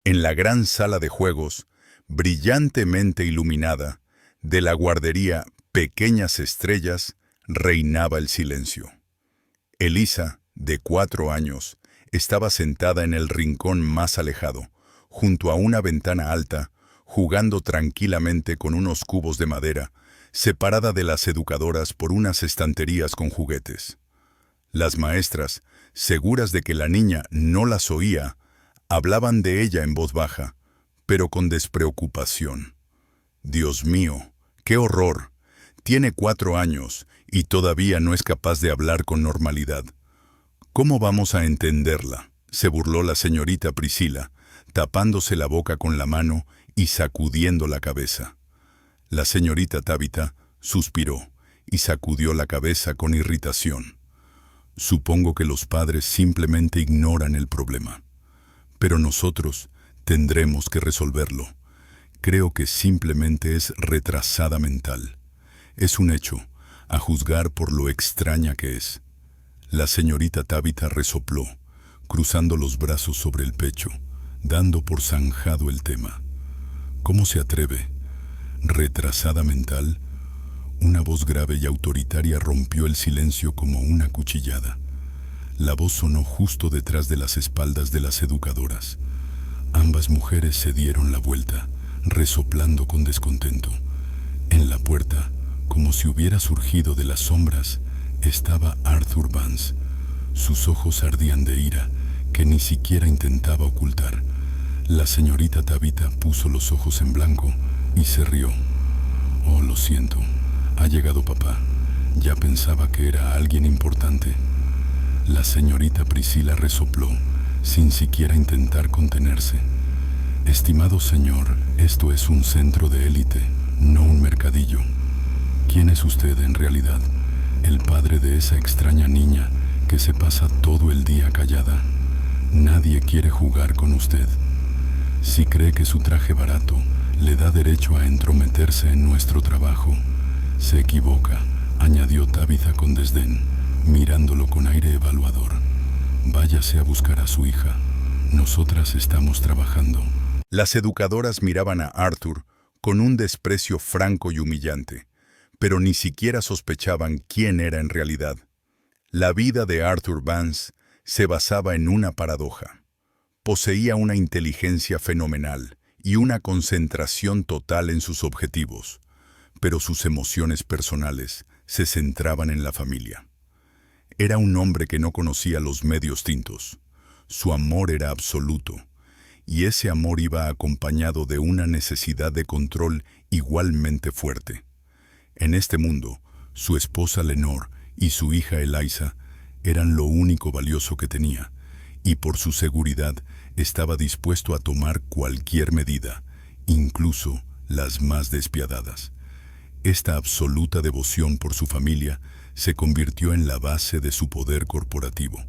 En la gran sala de juegos, brillantemente iluminada, de la guardería Pequeñas Estrellas, reinaba el silencio. Elisa, de 4 años, estaba sentada en el rincón más alejado, junto a una ventana alta, jugando tranquilamente con unos cubos de madera, separada de las educadoras por unas estanterías con juguetes. Las maestras, seguras de que la niña no las oía, hablaban de ella en voz baja, pero con despreocupación. Dios mío, qué horror. Tiene 4 años y todavía no es capaz de hablar con normalidad. ¿Cómo vamos a entenderla?, se burló la señorita Priscila, tapándose la boca con la mano y sacudiendo la cabeza. La señorita Tabitha suspiró y sacudió la cabeza con irritación. Supongo que los padres simplemente ignoran el problema. Pero nosotros tendremos que resolverlo. Creo que simplemente es retrasada mental. Es un hecho, a juzgar por lo extraña que es. La señorita Tabitha resopló, cruzando los brazos sobre el pecho, dando por zanjado el tema. ¿Cómo se atreve? ¿Retrasada mental? Una voz grave y autoritaria rompió el silencio como una cuchillada. La voz sonó justo detrás de las espaldas de las educadoras. Ambas mujeres se dieron la vuelta, resoplando con descontento. En la puerta, como si hubiera surgido de las sombras, estaba Arthur Vance. Sus ojos ardían de ira, que ni siquiera intentaba ocultar. La señorita Tabitha puso los ojos en blanco y se rió. «Oh, lo siento. Ha llegado papá. Ya pensaba que era alguien importante». La señorita Priscila resopló, sin siquiera intentar contenerse. «Estimado señor, esto es un centro de élite, no un mercadillo. ¿Quién es usted en realidad? ¿El padre de esa extraña niña que se pasa todo el día callada? Nadie quiere jugar con usted. Si cree que su traje barato le da derecho a entrometerse en nuestro trabajo, se equivoca», añadió Tabitha con desdén, mirándolo con aire evaluador. «Váyase a buscar a su hija. Nosotras estamos trabajando». Las educadoras miraban a Arthur con un desprecio franco y humillante, pero ni siquiera sospechaban quién era en realidad. La vida de Arthur Vance se basaba en una paradoja. Poseía una inteligencia fenomenal y una concentración total en sus objetivos, pero sus emociones personales se centraban en la familia. Era un hombre que no conocía los medios tintos. Su amor era absoluto, y ese amor iba acompañado de una necesidad de control igualmente fuerte. En este mundo, su esposa Lenore y su hija Eliza eran lo único valioso que tenía, y por su seguridad estaba dispuesto a tomar cualquier medida, incluso las más despiadadas. Esta absoluta devoción por su familia se convirtió en la base de su poder corporativo.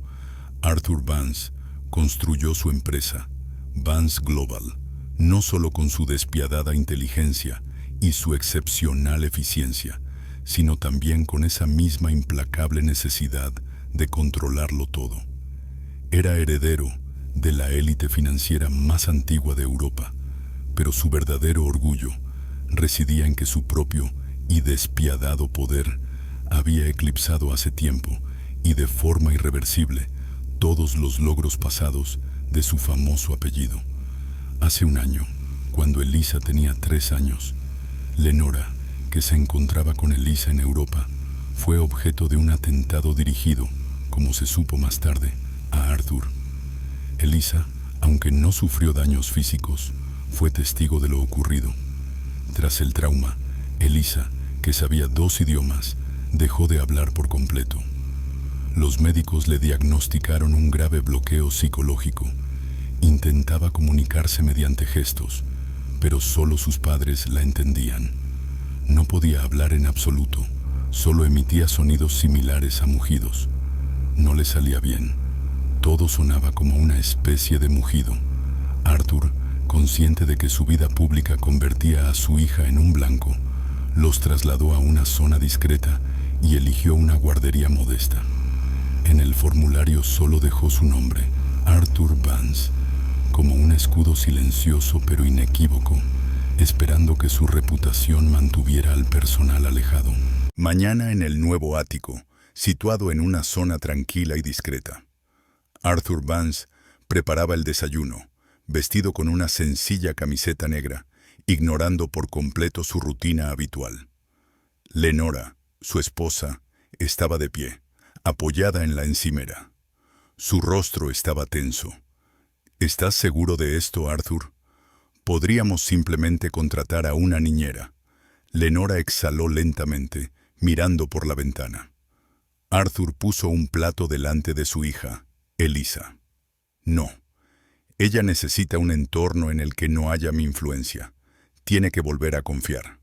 Arthur Vance construyó su empresa, Vance Global, no solo con su despiadada inteligencia y su excepcional eficiencia, sino también con esa misma implacable necesidad de controlarlo todo. Era heredero de la élite financiera más antigua de Europa, pero su verdadero orgullo residía en que su propio y despiadado poder había eclipsado hace tiempo y de forma irreversible todos los logros pasados de su famoso apellido. Hace un año, cuando Elisa tenía 3 años, Lenora, que se encontraba con Elisa en Europa, fue objeto de un atentado dirigido, como se supo más tarde, a Arthur. Elisa, aunque no sufrió daños físicos, fue testigo de lo ocurrido. Tras el trauma, Elisa, que sabía 2 idiomas, dejó de hablar por completo. Los médicos le diagnosticaron un grave bloqueo psicológico. Intentaba comunicarse mediante gestos, pero solo sus padres la entendían. No podía hablar en absoluto, solo emitía sonidos similares a mugidos. No le salía bien. Todo sonaba como una especie de mugido. Arthur, consciente de que su vida pública convertía a su hija en un blanco, los trasladó a una zona discreta y eligió una guardería modesta. En el formulario solo dejó su nombre, Arthur Vance, como un escudo silencioso pero inequívoco, esperando que su reputación mantuviera al personal alejado. Mañana en el nuevo ático, situado en una zona tranquila y discreta. Arthur Vance preparaba el desayuno, vestido con una sencilla camiseta negra, ignorando por completo su rutina habitual. Lenora, su esposa, estaba de pie, apoyada en la encimera. Su rostro estaba tenso. ¿Estás seguro de esto, Arthur? Podríamos simplemente contratar a una niñera. Lenora exhaló lentamente, mirando por la ventana. Arthur puso un plato delante de su hija, Elisa. No. Ella necesita un entorno en el que no haya mi influencia. Tiene que volver a confiar.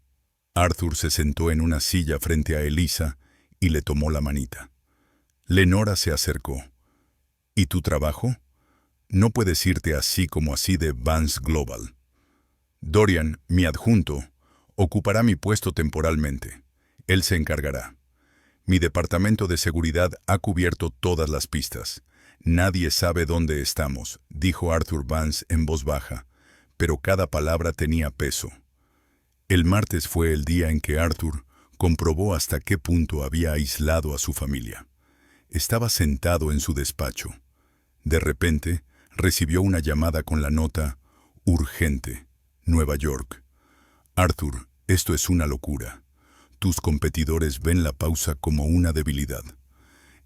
Arthur se sentó en una silla frente a Elisa y le tomó la manita. Lenora se acercó. ¿Y tu trabajo? No puedes irte así como así de Vance Global. Dorian, mi adjunto, ocupará mi puesto temporalmente. Él se encargará. Mi departamento de seguridad ha cubierto todas las pistas. Nadie sabe dónde estamos, dijo Arthur Vance en voz baja, pero cada palabra tenía peso. El martes fue el día en que Arthur comprobó hasta qué punto había aislado a su familia. Estaba sentado en su despacho. De repente, recibió una llamada con la nota «Urgente, Nueva York». «Arthur, esto es una locura. Tus competidores ven la pausa como una debilidad.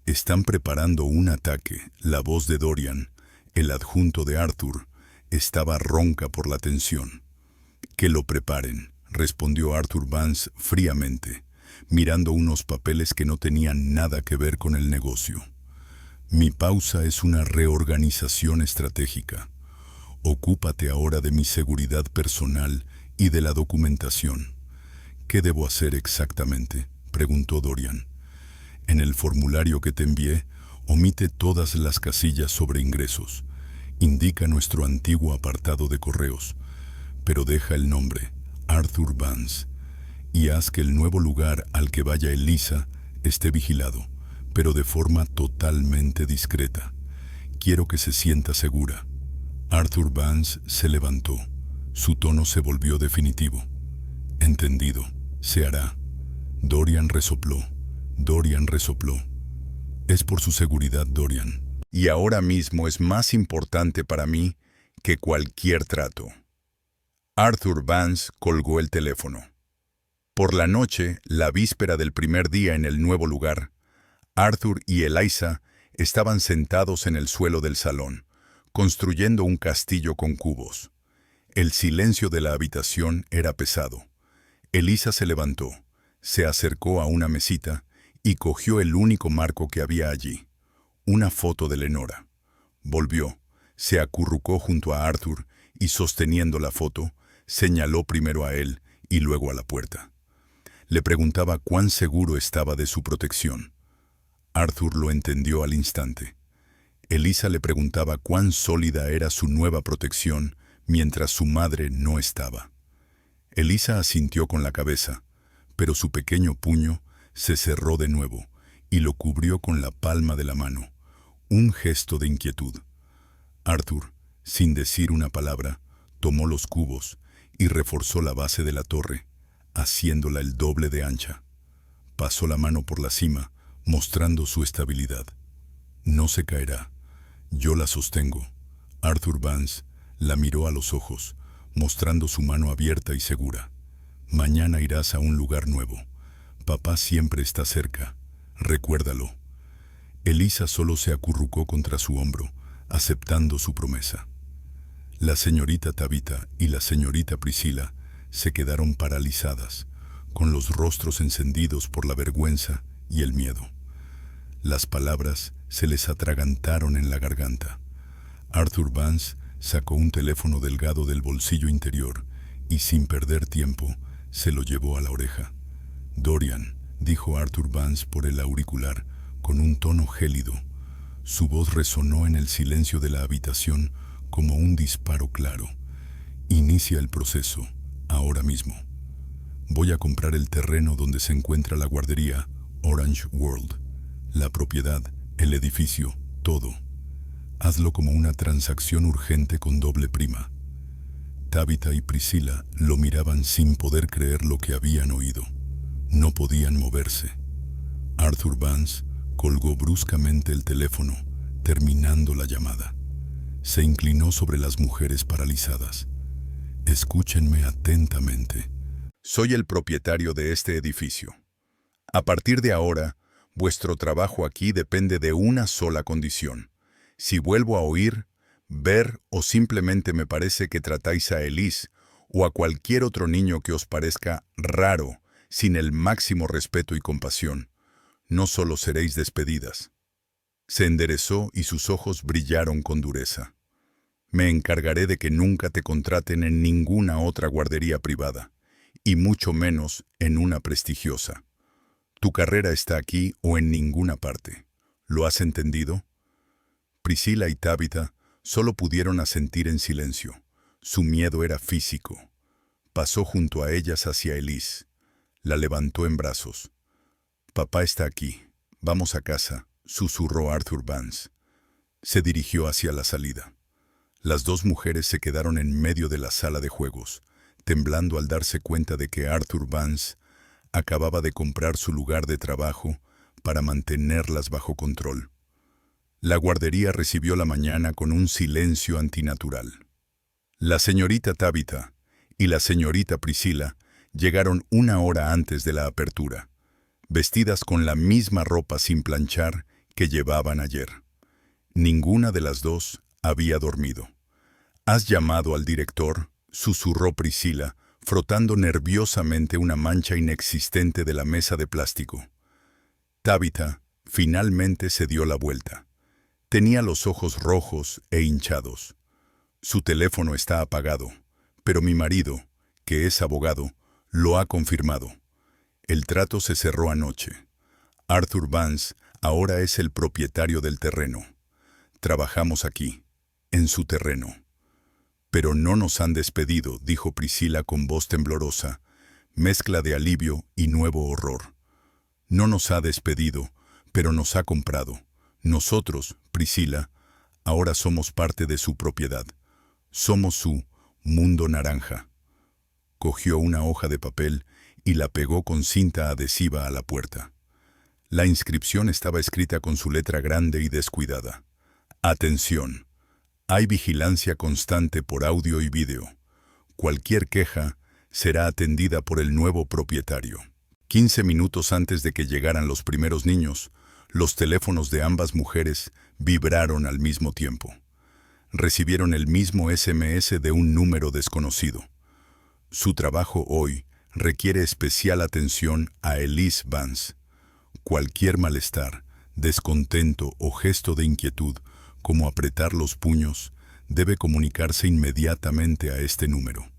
Están preparando un ataque». La voz de Dorian, el adjunto de Arthur, estaba ronca por la tensión. «Que lo preparen», respondió Arthur Vance fríamente, mirando unos papeles que no tenían nada que ver con el negocio. «Mi pausa es una reorganización estratégica. Ocúpate ahora de mi seguridad personal y de la documentación». «¿Qué debo hacer exactamente?», preguntó Dorian. «En el formulario que te envié, omite todas las casillas sobre ingresos. Indica nuestro antiguo apartado de correos, pero deja el nombre, Arthur Vance, y haz que el nuevo lugar al que vaya Elisa esté vigilado, pero de forma totalmente discreta. Quiero que se sienta segura». Arthur Vance se levantó. Su tono se volvió definitivo. «Entendido. Se hará». Dorian resopló. «Es por su seguridad, Dorian. Y ahora mismo es más importante para mí que cualquier trato». Arthur Vance colgó el teléfono. Por la noche, la víspera del primer día en el nuevo lugar, Arthur y Elisa estaban sentados en el suelo del salón, construyendo un castillo con cubos. El silencio de la habitación era pesado. Elisa se levantó, se acercó a una mesita y cogió el único marco que había allí, una foto de Lenora. Volvió, se acurrucó junto a Arthur y, sosteniendo la foto, señaló primero a él y luego a la puerta. Le preguntaba cuán seguro estaba de su protección. Arthur lo entendió al instante. Elisa le preguntaba cuán sólida era su nueva protección mientras su madre no estaba. Elisa asintió con la cabeza, pero su pequeño puño se cerró de nuevo y lo cubrió con la palma de la mano, un gesto de inquietud. Arthur, sin decir una palabra, tomó los cubos y reforzó la base de la torre, haciéndola el doble de ancha. Pasó la mano por la cima, mostrando su estabilidad. «No se caerá. Yo la sostengo». Arthur Vance la miró a los ojos, mostrando su mano abierta y segura. «Mañana irás a un lugar nuevo. Papá siempre está cerca. Recuérdalo». Elisa solo se acurrucó contra su hombro, aceptando su promesa. La señorita Tabitha y la señorita Priscilla se quedaron paralizadas, con los rostros encendidos por la vergüenza y el miedo. Las palabras se les atragantaron en la garganta. Arthur Vance sacó un teléfono delgado del bolsillo interior y, sin perder tiempo, se lo llevó a la oreja. «Dorian», dijo Arthur Vance por el auricular, con un tono gélido. Su voz resonó en el silencio de la habitación como un disparo claro. «Inicia el proceso, ahora mismo. Voy a comprar el terreno donde se encuentra la guardería Orange World. La propiedad, el edificio, todo. Hazlo como una transacción urgente con doble prima. Tabitha y Priscila lo miraban sin poder creer lo que habían oído. No podían moverse. Arthur Vance colgó bruscamente el teléfono, terminando la llamada. Se inclinó sobre las mujeres paralizadas. Escúchenme atentamente. Soy el propietario de este edificio. A partir de ahora, vuestro trabajo aquí depende de una sola condición. Si vuelvo a oír, ver o simplemente me parece que tratáis a Elise o a cualquier otro niño que os parezca raro, sin el máximo respeto y compasión, no solo seréis despedidas. Se enderezó y sus ojos brillaron con dureza. Me encargaré de que nunca te contraten en ninguna otra guardería privada, y mucho menos en una prestigiosa. Tu carrera está aquí o en ninguna parte. ¿Lo has entendido? Priscila y Tabitha solo pudieron asentir en silencio. Su miedo era físico. Pasó junto a ellas hacia Elise. La levantó en brazos. «Papá está aquí. Vamos a casa», susurró Arthur Vance. Se dirigió hacia la salida. Las dos mujeres se quedaron en medio de la sala de juegos, temblando al darse cuenta de que Arthur Vance acababa de comprar su lugar de trabajo para mantenerlas bajo control. La guardería recibió la mañana con un silencio antinatural. La señorita Tabitha y la señorita Priscila llegaron una hora antes de la apertura, vestidas con la misma ropa sin planchar que llevaban ayer. Ninguna de las dos había dormido. «¿Has llamado al director?», susurró Priscila, frotando nerviosamente una mancha inexistente de la mesa de plástico. Tabitha finalmente se dio la vuelta. Tenía los ojos rojos e hinchados. «Su teléfono está apagado, pero mi marido, que es abogado, lo ha confirmado. El trato se cerró anoche. Arthur Vance ahora es el propietario del terreno. Trabajamos aquí, en su terreno». «Pero no nos han despedido», dijo Priscila con voz temblorosa, mezcla de alivio y nuevo horror. «No nos ha despedido, pero nos ha comprado. Nosotros, Priscila, ahora somos parte de su propiedad. Somos su mundo naranja». Cogió una hoja de papel y la pegó con cinta adhesiva a la puerta. La inscripción estaba escrita con su letra grande y descuidada. «Atención. Hay vigilancia constante por audio y vídeo. Cualquier queja será atendida por el nuevo propietario». 15 minutos antes de que llegaran los primeros niños, los teléfonos de ambas mujeres vibraron al mismo tiempo. Recibieron el mismo SMS de un número desconocido. Su trabajo hoy requiere especial atención a Elise Vance. Cualquier malestar, descontento o gesto de inquietud, como apretar los puños, debe comunicarse inmediatamente a este número.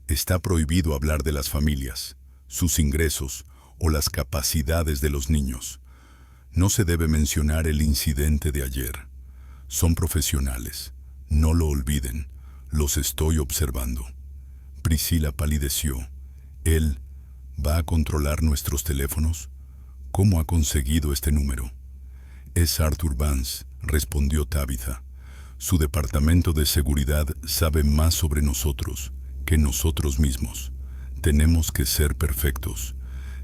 Está prohibido hablar de las familias, sus ingresos o las capacidades de los niños. No se debe mencionar el incidente de ayer. Son profesionales. No lo olviden. Los estoy observando. Priscila palideció. ¿Él va a controlar nuestros teléfonos? ¿Cómo ha conseguido este número? «Es Arthur Vance», respondió Tabitha. «Su departamento de seguridad sabe más sobre nosotros que nosotros mismos. Tenemos que ser perfectos».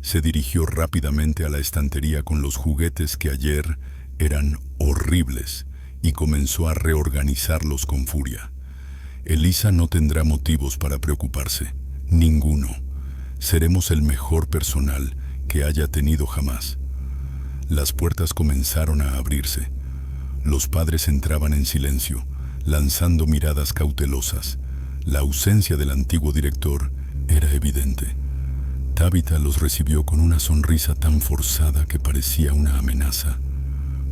Se dirigió rápidamente a la estantería con los juguetes que ayer eran horribles y comenzó a reorganizarlos con furia. «Elisa no tendrá motivos para preocuparse. Ninguno. Seremos el mejor personal que haya tenido jamás». Las puertas comenzaron a abrirse. Los padres entraban en silencio, lanzando miradas cautelosas. La ausencia del antiguo director era evidente. Tabitha los recibió con una sonrisa tan forzada que parecía una amenaza.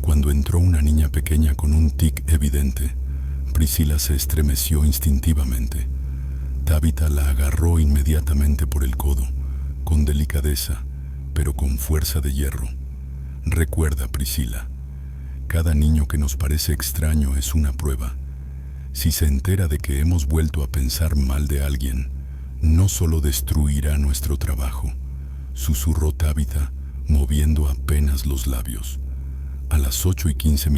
Cuando entró una niña pequeña con un tic evidente, Priscila se estremeció instintivamente. Tabitha la agarró inmediatamente por el codo, con delicadeza, pero con fuerza de hierro. «Recuerda, Priscila, cada niño que nos parece extraño es una prueba. Si se entera de que hemos vuelto a pensar mal de alguien, no solo destruirá nuestro trabajo», susurró Tabitha, moviendo apenas los labios. A las 8:15,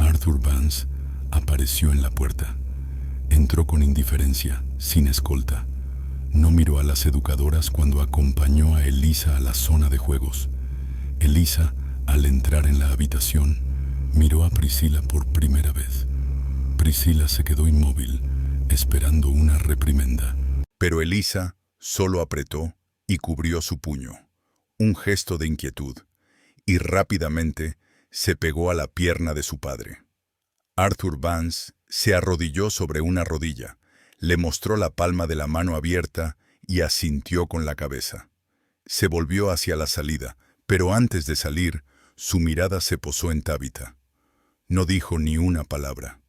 Arthur Vance apareció en la puerta. Entró con indiferencia, sin escolta. No miró a las educadoras cuando acompañó a Elisa a la zona de juegos. Elisa, al entrar en la habitación, miró a Priscila por primera vez. Priscila se quedó inmóvil, esperando una reprimenda. Pero Elisa solo apretó y cubrió su puño, un gesto de inquietud, y rápidamente se pegó a la pierna de su padre. Arthur Vance se arrodilló sobre una rodilla, le mostró la palma de la mano abierta y asintió con la cabeza. Se volvió hacia la salida, pero antes de salir, su mirada se posó en Tabitha. No dijo ni una palabra.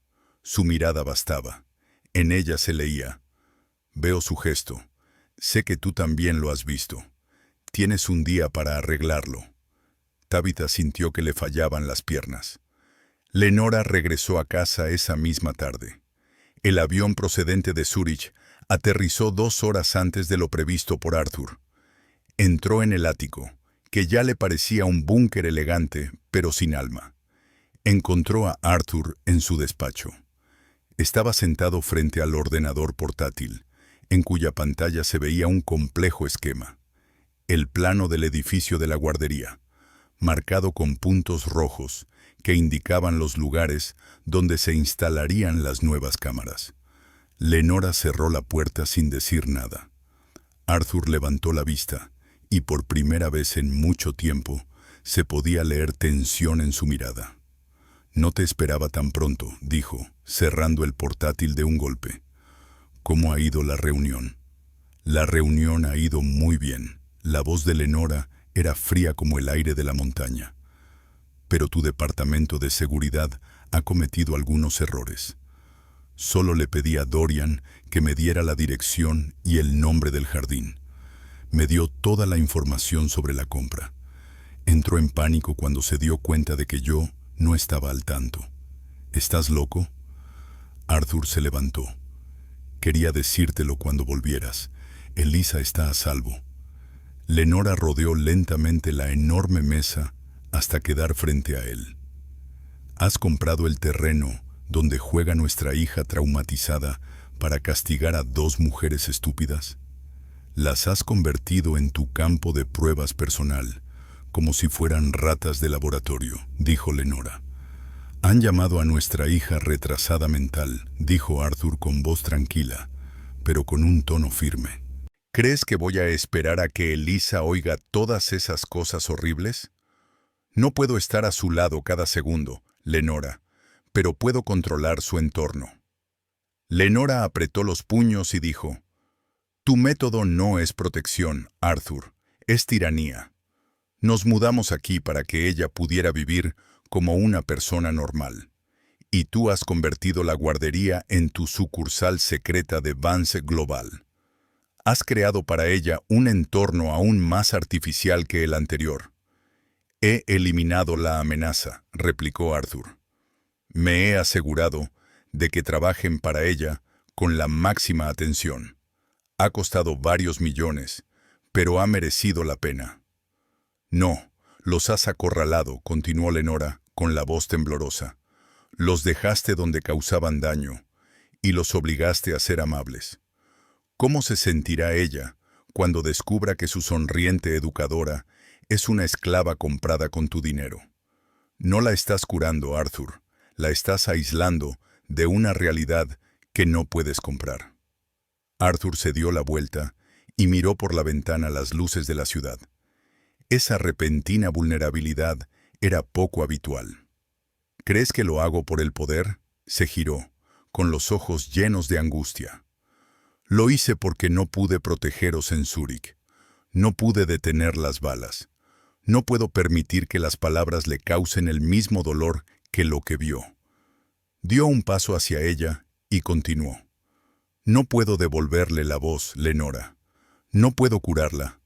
Su mirada bastaba. En ella se leía: veo su gesto. Sé que tú también lo has visto. Tienes un día para arreglarlo. Tabitha sintió que le fallaban las piernas. Lenora regresó a casa esa misma tarde. El avión procedente de Zúrich aterrizó 2 horas antes de lo previsto por Arthur. Entró en el ático, que ya le parecía un búnker elegante, pero sin alma. Encontró a Arthur en su despacho. Estaba sentado frente al ordenador portátil, en cuya pantalla se veía un complejo esquema. El plano del edificio de la guardería, marcado con puntos rojos que indicaban los lugares donde se instalarían las nuevas cámaras. Lenora cerró la puerta sin decir nada. Arthur levantó la vista y por primera vez en mucho tiempo se podía leer tensión en su mirada. «No te esperaba tan pronto», dijo, cerrando el portátil de un golpe. «¿Cómo ha ido la reunión?» «La reunión ha ido muy bien». La voz de Lenora era fría como el aire de la montaña. «Pero tu departamento de seguridad ha cometido algunos errores. Solo le pedí a Dorian que me diera la dirección y el nombre del jardín. Me dio toda la información sobre la compra. Entró en pánico cuando se dio cuenta de que yo no estaba al tanto. ¿Estás loco?» Arthur se levantó. «Quería decírtelo cuando volvieras. Elisa está a salvo». Lenora rodeó lentamente la enorme mesa hasta quedar frente a él. «¿Has comprado el terreno donde juega nuestra hija traumatizada para castigar a 2 mujeres estúpidas? Las has convertido en tu campo de pruebas personal, como si fueran ratas de laboratorio», dijo Lenora. «Han llamado a nuestra hija retrasada mental», dijo Arthur con voz tranquila, pero con un tono firme. «¿Crees que voy a esperar a que Elisa oiga todas esas cosas horribles? No puedo estar a su lado cada segundo, Lenora, pero puedo controlar su entorno». Lenora apretó los puños y dijo: «Tu método no es protección, Arthur, es tiranía. Nos mudamos aquí para que ella pudiera vivir como una persona normal. Y tú has convertido la guardería en tu sucursal secreta de Vance Global. Has creado para ella un entorno aún más artificial que el anterior». «He eliminado la amenaza», replicó Arthur. «Me he asegurado de que trabajen para ella con la máxima atención. Ha costado varios millones, pero ha merecido la pena». «No, los has acorralado», continuó Lenora con la voz temblorosa. «Los dejaste donde causaban daño y los obligaste a ser amables. ¿Cómo se sentirá ella cuando descubra que su sonriente educadora es una esclava comprada con tu dinero? No la estás curando, Arthur, la estás aislando de una realidad que no puedes comprar». Arthur se dio la vuelta y miró por la ventana las luces de la ciudad. Esa repentina vulnerabilidad era poco habitual. «¿Crees que lo hago por el poder?», se giró, con los ojos llenos de angustia. «Lo hice porque no pude protegeros en Zúrich. No pude detener las balas. No puedo permitir que las palabras le causen el mismo dolor que lo que vio». Dio un paso hacia ella y continuó: «No puedo devolverle la voz, Lenora. No puedo curarla,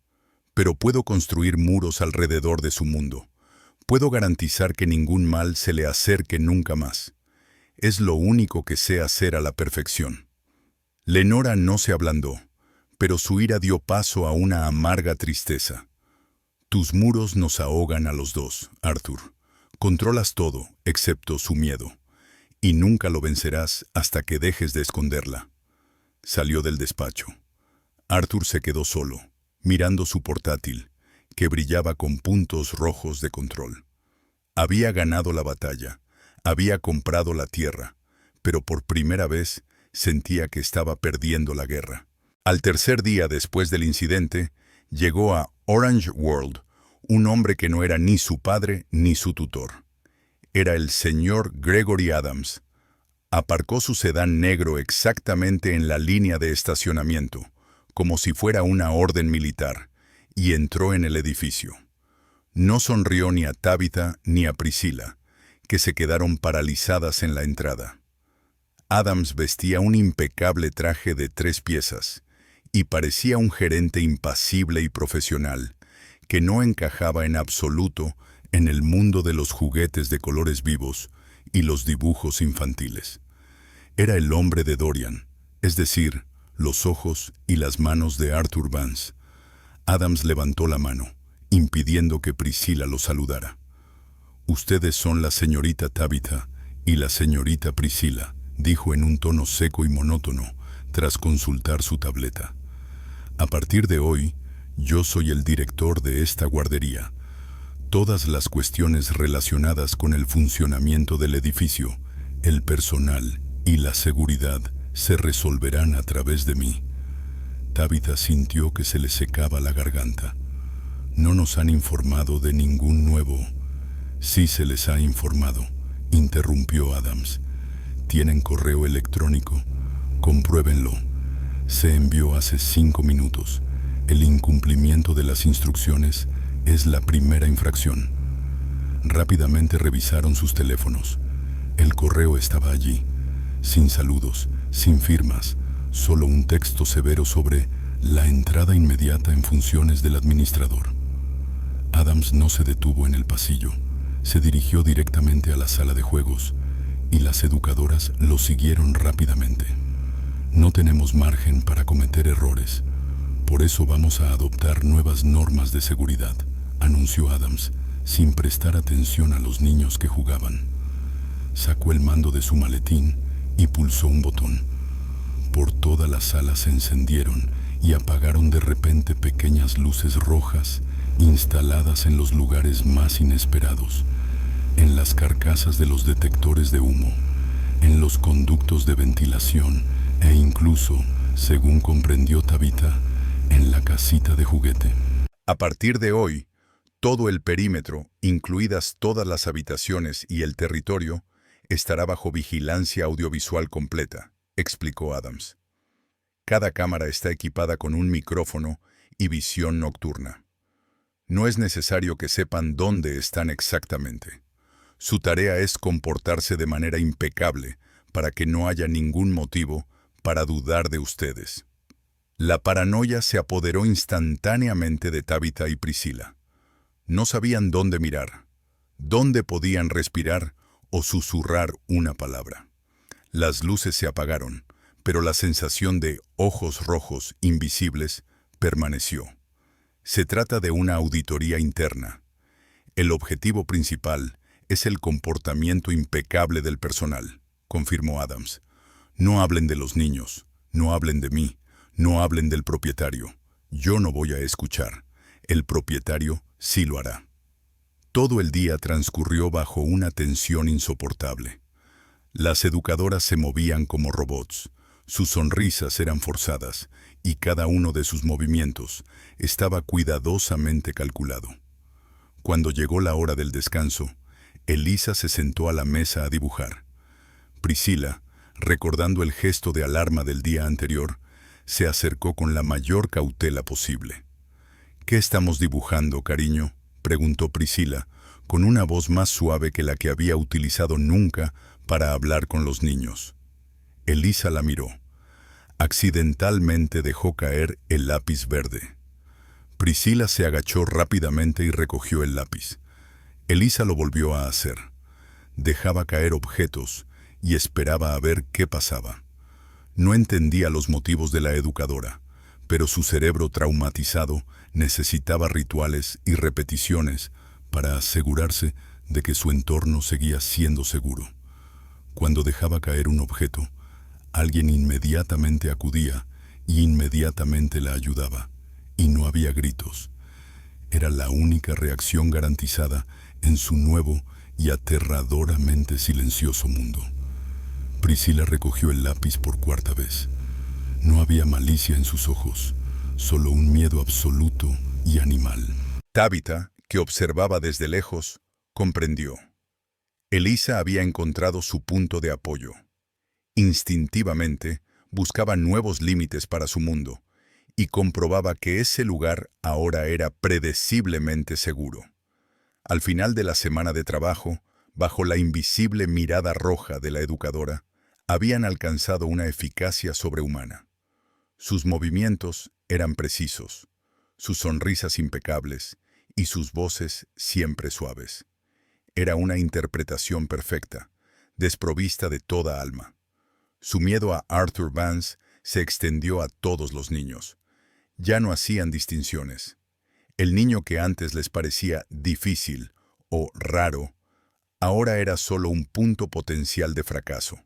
pero puedo construir muros alrededor de su mundo. Puedo garantizar que ningún mal se le acerque nunca más. Es lo único que sé hacer a la perfección». Lenora no se ablandó, pero su ira dio paso a una amarga tristeza. «Tus muros nos ahogan a los dos, Arthur. Controlas todo, excepto su miedo. y nunca lo vencerás hasta que dejes de esconderla. Salió del despacho. Arthur se quedó solo, mirando su portátil, que brillaba con puntos rojos de control. Había ganado la batalla, había comprado la tierra, pero por primera vez sentía que estaba perdiendo la guerra. Al tercer día después del incidente, llegó a Orange World un hombre que no era ni su padre ni su tutor. Era el señor Gregory Adams. Aparcó su sedán negro exactamente en la línea de estacionamiento, como si fuera una orden militar, y entró en el edificio. No sonrió ni a Tabitha ni a Priscilla, que se quedaron paralizadas en la entrada. Adams vestía un impecable traje de 3 piezas, y parecía un gerente impasible y profesional, que no encajaba en absoluto en el mundo de los juguetes de colores vivos y los dibujos infantiles. Era el hombre de Dorian, es decir, los ojos y las manos de Arthur Vance. Adams levantó la mano, impidiendo que Priscilla lo saludara. «Ustedes son la señorita Tabitha y la señorita Priscilla», dijo en un tono seco y monótono, tras consultar su tableta. «A partir de hoy, yo soy el director de esta guardería. Todas las cuestiones relacionadas con el funcionamiento del edificio, el personal y la seguridad se resolverán a través de mí». Tabitha sintió que se le secaba la garganta. «No nos han informado de ningún nuevo». «Sí se les ha informado», interrumpió Adams. «Tienen correo electrónico. Compruébenlo. Se envió hace 5 minutos. El incumplimiento de las instrucciones es la primera infracción». Rápidamente revisaron sus teléfonos. El correo estaba allí, sin saludos, sin firmas, solo un texto severo sobre la entrada inmediata en funciones del administrador. Adams no se detuvo en el pasillo. Se dirigió directamente a la sala de juegos, y las educadoras lo siguieron rápidamente. «No tenemos margen para cometer errores. Por eso vamos a adoptar nuevas normas de seguridad», anunció Adams, sin prestar atención a los niños que jugaban. Sacó el mando de su maletín y pulsó un botón. Por toda la sala se encendieron y apagaron de repente pequeñas luces rojas instaladas en los lugares más inesperados, en las carcasas de los detectores de humo, en los conductos de ventilación e incluso, según comprendió Tabitha, en la casita de juguete. «A partir de hoy, todo el perímetro, incluidas todas las habitaciones y el territorio, estará bajo vigilancia audiovisual completa», explicó Adams. «Cada cámara está equipada con un micrófono y visión nocturna. No es necesario que sepan dónde están exactamente. Su tarea es comportarse de manera impecable para que no haya ningún motivo para dudar de ustedes». La paranoia se apoderó instantáneamente de Tabitha y Priscilla. No sabían dónde mirar, dónde podían respirar o susurrar una palabra. Las luces se apagaron, pero la sensación de ojos rojos invisibles permaneció. Se trata de una auditoría interna. El objetivo principal es el comportamiento impecable del personal, confirmó Adams. No hablen de los niños, no hablen de mí, no hablen del propietario. Yo no voy a escuchar. El propietario sí lo hará. Todo el día transcurrió bajo una tensión insoportable. Las educadoras se movían como robots. Sus sonrisas eran forzadas y cada uno de sus movimientos estaba cuidadosamente calculado. Cuando llegó la hora del descanso, Elisa se sentó a la mesa a dibujar. Priscilla, recordando el gesto de alarma del día anterior, se acercó con la mayor cautela posible. «¿Qué estamos dibujando, cariño?», preguntó Priscilla, con una voz más suave que la que había utilizado nunca para hablar con los niños. Elisa la miró. Accidentalmente dejó caer el lápiz verde. Priscilla se agachó rápidamente y recogió el lápiz. Elisa lo volvió a hacer. Dejaba caer objetos y esperaba a ver qué pasaba. No entendía los motivos de la educadora, pero su cerebro traumatizado necesitaba rituales y repeticiones para asegurarse de que su entorno seguía siendo seguro. Cuando dejaba caer un objeto, alguien inmediatamente acudía y inmediatamente la ayudaba. Y no había gritos. Era la única reacción garantizada en su nuevo y aterradoramente silencioso mundo. Priscila recogió el lápiz por cuarta vez. No había malicia en sus ojos, solo un miedo absoluto y animal. Tabitha, que observaba desde lejos, comprendió. Elisa había encontrado su punto de apoyo. Instintivamente, buscaba nuevos límites para su mundo y comprobaba que ese lugar ahora era predeciblemente seguro. Al final de la semana de trabajo, bajo la invisible mirada roja de la educadora, habían alcanzado una eficacia sobrehumana. Sus movimientos eran precisos, sus sonrisas impecables y sus voces siempre suaves. Era una interpretación perfecta, desprovista de toda alma. Su miedo a Arthur Vance se extendió a todos los niños. Ya no hacían distinciones. El niño que antes les parecía difícil o raro, ahora era solo un punto potencial de fracaso.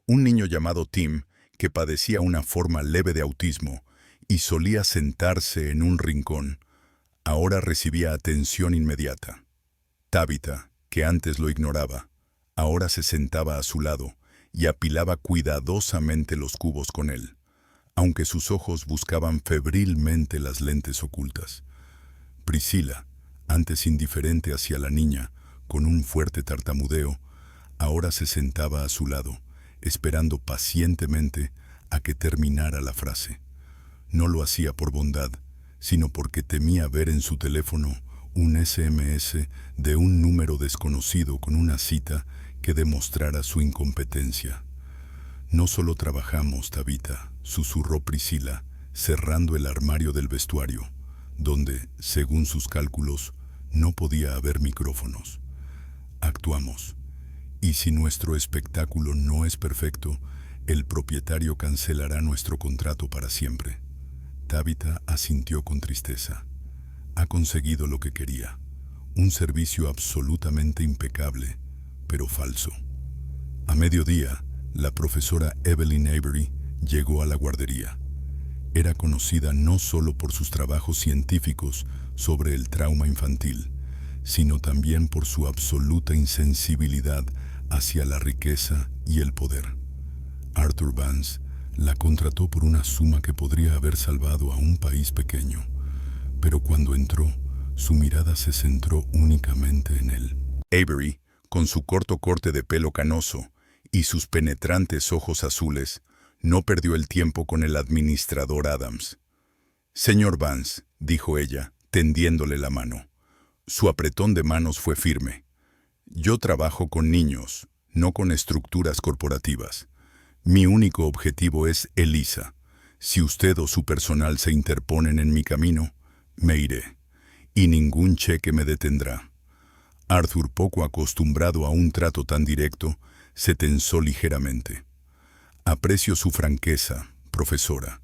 Un niño llamado Tim, que padecía una forma leve de autismo y solía sentarse en un rincón, ahora recibía atención inmediata. Tabitha, que antes lo ignoraba, ahora se sentaba a su lado y apilaba cuidadosamente los cubos con él, aunque sus ojos buscaban febrilmente las lentes ocultas. Priscila, antes indiferente hacia la niña, con un fuerte tartamudeo, ahora se sentaba a su lado, esperando pacientemente a que terminara la frase. No lo hacía por bondad, sino porque temía ver en su teléfono un SMS de un número desconocido con una cita que demostrara su incompetencia. «No solo trabajamos, Tabitha», susurró Priscila, cerrando el armario del vestuario, donde, según sus cálculos, no podía haber micrófonos. «Actuamos. Y si nuestro espectáculo no es perfecto, el propietario cancelará nuestro contrato para siempre». Tabitha asintió con tristeza. Ha conseguido lo que quería. Un servicio absolutamente impecable, pero falso. A mediodía, la profesora Evelyn Avery llegó a la guardería. Era conocida no solo por sus trabajos científicos sobre el trauma infantil, sino también por su absoluta insensibilidad hacia la riqueza y el poder. Arthur Vance la contrató por una suma que podría haber salvado a un país pequeño, pero cuando entró, su mirada se centró únicamente en él. Avery, con su corto corte de pelo canoso y sus penetrantes ojos azules, no perdió el tiempo con el administrador Adams. «Señor Vance», dijo ella, tendiéndole la mano. Su apretón de manos fue firme. «Yo trabajo con niños, no con estructuras corporativas. Mi único objetivo es Elisa. Si usted o su personal se interponen en mi camino, me iré, y ningún cheque me detendrá». Arthur, poco acostumbrado a un trato tan directo, se tensó ligeramente. «Aprecio su franqueza, profesora.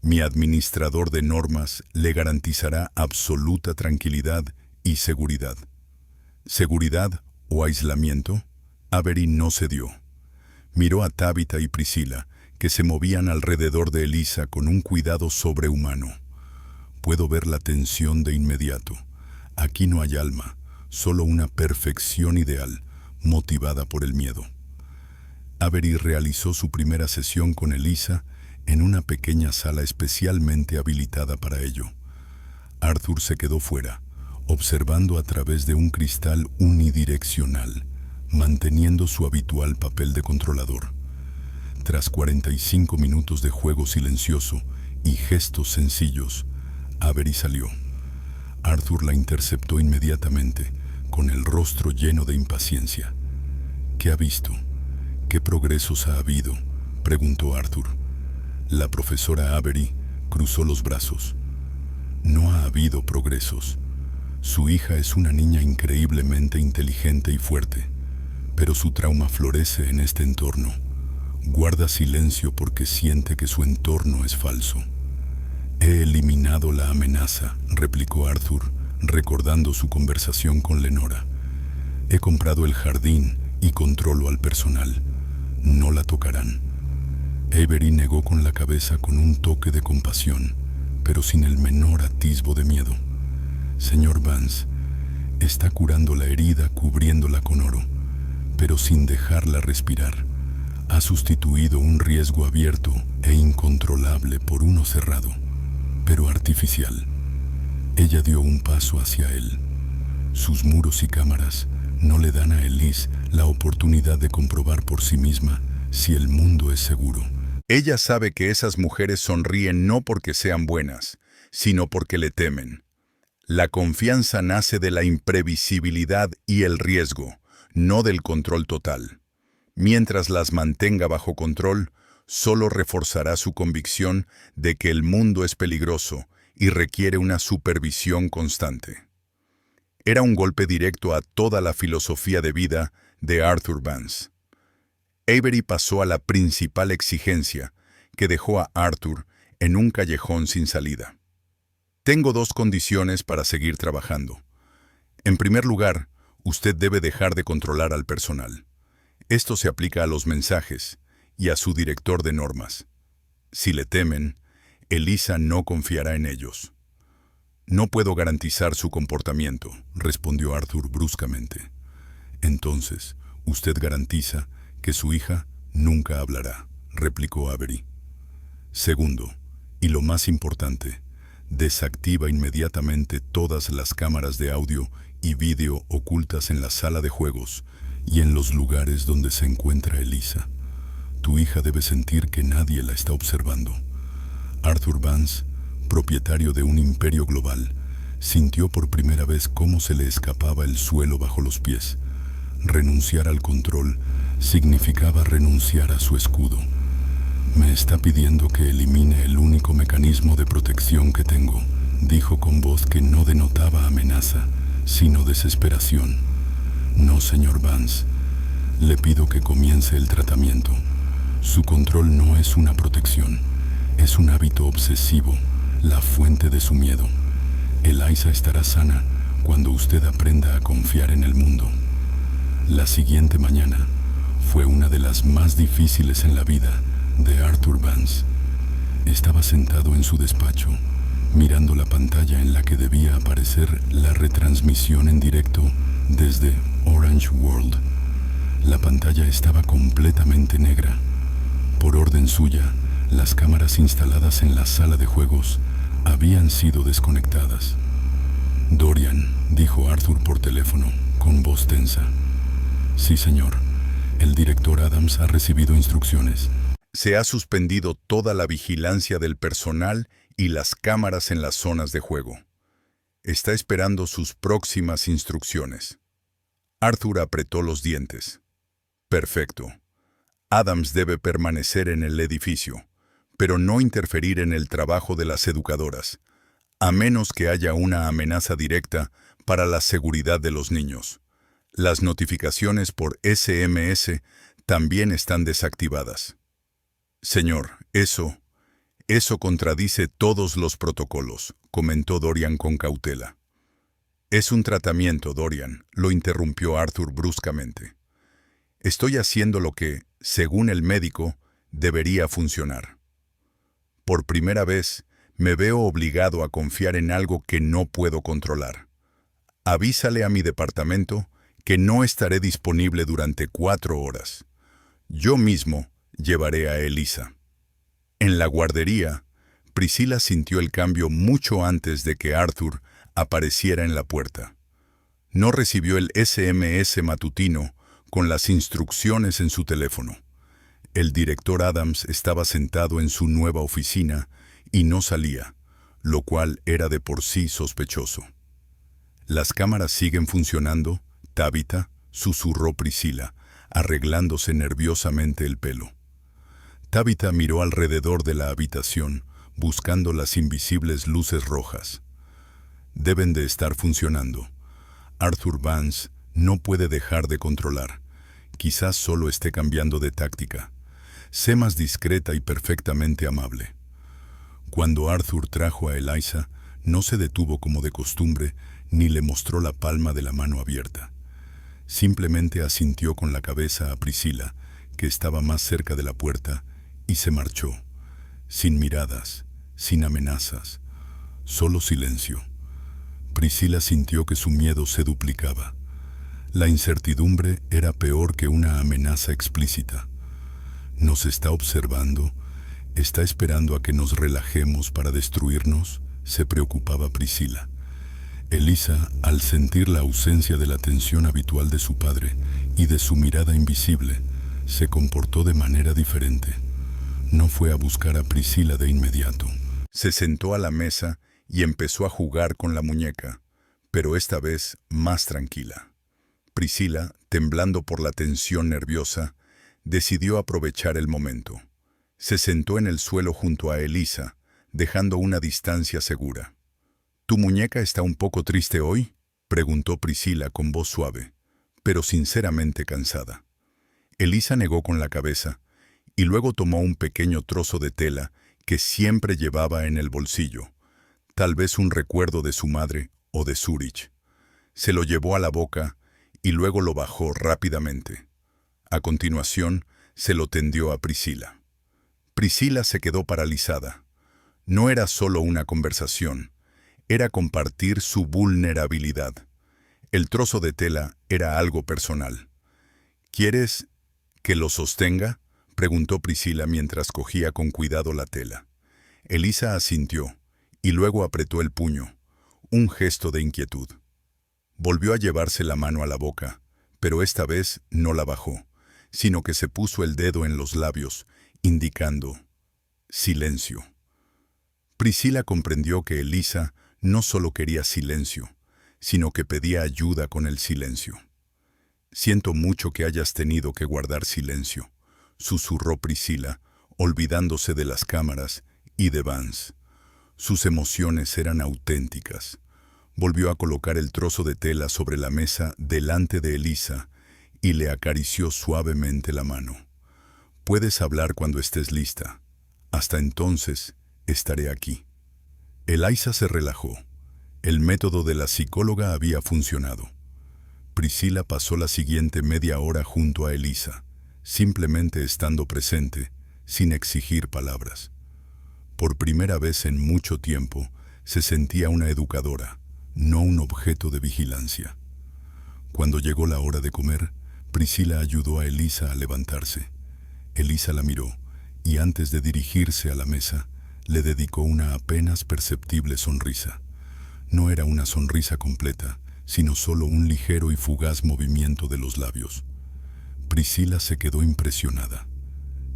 Mi administrador de normas le garantizará absoluta tranquilidad y seguridad». ¿Seguridad o aislamiento? Avery no cedió. Miró a Tabitha y Priscila, que se movían alrededor de Elisa con un cuidado sobrehumano. «Puedo ver la tensión de inmediato. Aquí no hay alma, solo una perfección ideal, motivada por el miedo». Avery realizó su primera sesión con Elisa en una pequeña sala especialmente habilitada para ello. Arthur se quedó fuera, observando a través de un cristal unidireccional, manteniendo su habitual papel de controlador. Tras 45 minutos de juego silencioso y gestos sencillos, Avery salió. Arthur la interceptó inmediatamente, con el rostro lleno de impaciencia. «¿Qué ha visto? ¿Qué progresos ha habido?», preguntó Arthur. La profesora Avery cruzó los brazos. «No ha habido progresos. Su hija es una niña increíblemente inteligente y fuerte, pero su trauma florece en este entorno. Guarda silencio porque siente que su entorno es falso». «He eliminado la amenaza», replicó Arthur, recordando su conversación con Lenora. «He comprado el jardín y controlo al personal. no la tocarán. Avery negó con la cabeza con un toque de compasión, pero sin el menor atisbo de miedo. Señor Vance, está curando la herida cubriéndola con oro, pero sin dejarla respirar. Ha sustituido un riesgo abierto e incontrolable por uno cerrado, pero artificial. Ella dio un paso hacia él. Sus muros y cámaras no le dan a Elise la oportunidad de comprobar por sí misma si el mundo es seguro. Ella sabe que esas mujeres sonríen no porque sean buenas, sino porque le temen. La confianza nace de la imprevisibilidad y el riesgo, no del control total. Mientras las mantenga bajo control, solo reforzará su convicción de que el mundo es peligroso y requiere una supervisión constante. Era un golpe directo a toda la filosofía de vida de Arthur Vance. Avery pasó a la principal exigencia, que dejó a Arthur en un callejón sin salida. Tengo dos condiciones para seguir trabajando. En primer lugar, usted debe dejar de controlar al personal. Esto se aplica a los mensajes y a su director de normas. Si le temen, Elisa no confiará en ellos. No puedo garantizar su comportamiento, respondió Arthur bruscamente. Entonces, usted garantiza que su hija nunca hablará, replicó Avery. Segundo, y lo más importante, desactiva inmediatamente todas las cámaras de audio y vídeo ocultas en la sala de juegos y en los lugares donde se encuentra Elisa. Tu hija debe sentir que nadie la está observando. Arthur Vance, propietario de un imperio global, sintió por primera vez cómo se le escapaba el suelo bajo los pies. Renunciar al control significaba renunciar a su escudo. Me está pidiendo que elimine el único mecanismo de protección que tengo, dijo con voz que no denotaba amenaza, sino desesperación. No, señor Vance. Le pido que comience el tratamiento. Su control no es una protección, es un hábito obsesivo, la fuente de su miedo. Elisa estará sana cuando usted aprenda a confiar en el mundo. La siguiente mañana fue una de las más difíciles en la vida de Arthur Vance. Estaba sentado en su despacho, mirando la pantalla en la que debía aparecer la retransmisión en directo desde Orange World. La pantalla estaba completamente negra. Por orden suya, las cámaras instaladas en la sala de juegos habían sido desconectadas. Dorian, dijo Arthur por teléfono, con voz tensa. Sí, señor. El director Adams ha recibido instrucciones. Se ha suspendido toda la vigilancia del personal y las cámaras en las zonas de juego. Está esperando sus próximas instrucciones. Arthur apretó los dientes. Perfecto. Adams debe permanecer en el edificio, pero no interferir en el trabajo de las educadoras, a menos que haya una amenaza directa para la seguridad de los niños. Las notificaciones por SMS también están desactivadas. Señor, eso contradice todos los protocolos, comentó Dorian con cautela. Es un tratamiento, Dorian, lo interrumpió Arthur bruscamente. Estoy haciendo lo que, según el médico, debería funcionar. Por primera vez, me veo obligado a confiar en algo que no puedo controlar. Avísale a mi departamento que no estaré disponible durante 4 horas. Yo mismo llevaré a Elisa. En la guardería, Priscilla sintió el cambio mucho antes de que Arthur apareciera en la puerta. No recibió el SMS matutino con las instrucciones en su teléfono. El director Adams estaba sentado en su nueva oficina y no salía, lo cual era de por sí sospechoso. «¿Las cámaras siguen funcionando, Tabitha?», susurró Priscilla, arreglándose nerviosamente el pelo. Tabitha miró alrededor de la habitación, buscando las invisibles luces rojas. «Deben de estar funcionando. Arthur Vance no puede dejar de controlar. Quizás solo esté cambiando de táctica. Sé más discreta y perfectamente amable». Cuando Arthur trajo a Elisa, no se detuvo como de costumbre, ni le mostró la palma de la mano abierta. Simplemente asintió con la cabeza a Priscilla, que estaba más cerca de la puerta, y se marchó, sin miradas, sin amenazas, solo silencio. Priscila sintió que su miedo se duplicaba. La incertidumbre era peor que una amenaza explícita. ¿Nos está observando? ¿Está esperando a que nos relajemos para destruirnos?, se preocupaba Priscila. Elisa, al sentir la ausencia de la atención habitual de su padre y de su mirada invisible, se comportó de manera diferente. No fue a buscar a Priscila de inmediato. Se sentó a la mesa y empezó a jugar con la muñeca, pero esta vez más tranquila. Priscila, temblando por la tensión nerviosa, decidió aprovechar el momento. Se sentó en el suelo junto a Elisa, dejando una distancia segura. ¿Tu muñeca está un poco triste hoy?, preguntó Priscila con voz suave, pero sinceramente cansada. Elisa negó con la cabeza y luego tomó un pequeño trozo de tela que siempre llevaba en el bolsillo, tal vez un recuerdo de su madre o de Zurich. Se lo llevó a la boca y luego lo bajó rápidamente. A continuación, se lo tendió a Priscila. Priscila se quedó paralizada. No era solo una conversación, era compartir su vulnerabilidad. El trozo de tela era algo personal. ¿Quieres que lo sostenga?, preguntó Priscila mientras cogía con cuidado la tela. Elisa asintió y luego apretó el puño, un gesto de inquietud. Volvió a llevarse la mano a la boca, pero esta vez no la bajó, sino que se puso el dedo en los labios, indicando silencio. Priscila comprendió que Elisa no solo quería silencio, sino que pedía ayuda con el silencio. «Siento mucho que hayas tenido que guardar silencio», susurró Priscila, olvidándose de las cámaras y de Vance. Sus emociones eran auténticas. Volvió a colocar el trozo de tela sobre la mesa delante de Elisa y le acarició suavemente la mano. «Puedes hablar cuando estés lista. Hasta entonces, estaré aquí». Elisa se relajó. El método de la psicóloga había funcionado. Priscila pasó la siguiente media hora junto a Elisa, simplemente estando presente, sin exigir palabras. Por primera vez en mucho tiempo, se sentía una educadora, no un objeto de vigilancia. Cuando llegó la hora de comer, Priscila ayudó a Elisa a levantarse. Elisa la miró y antes de dirigirse a la mesa, le dedicó una apenas perceptible sonrisa. No era una sonrisa completa, sino solo un ligero y fugaz movimiento de los labios. Priscila se quedó impresionada.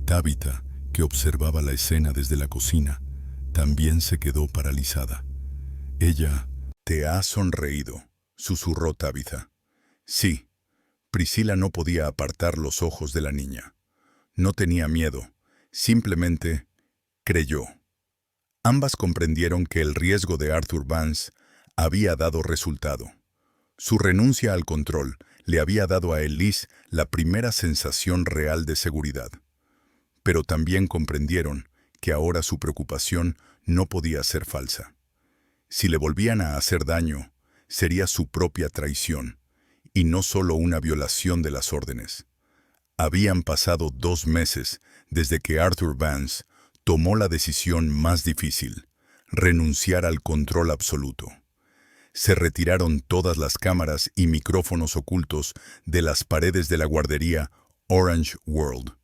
Tabitha, que observaba la escena desde la cocina, también se quedó paralizada. Ella, «Te ha sonreído», susurró Tabitha. Sí. Priscila no podía apartar los ojos de la niña. No tenía miedo, simplemente creyó. Ambas comprendieron que el riesgo de Arthur Vance había dado resultado. Su renuncia al control le había dado a Elise la primera sensación real de seguridad. Pero también comprendieron que ahora su preocupación no podía ser falsa. Si le volvían a hacer daño, sería su propia traición, y no solo una violación de las órdenes. Habían pasado 2 meses desde que Arthur Vance tomó la decisión más difícil, renunciar al control absoluto. Se retiraron todas las cámaras y micrófonos ocultos de las paredes de la guardería Orange World.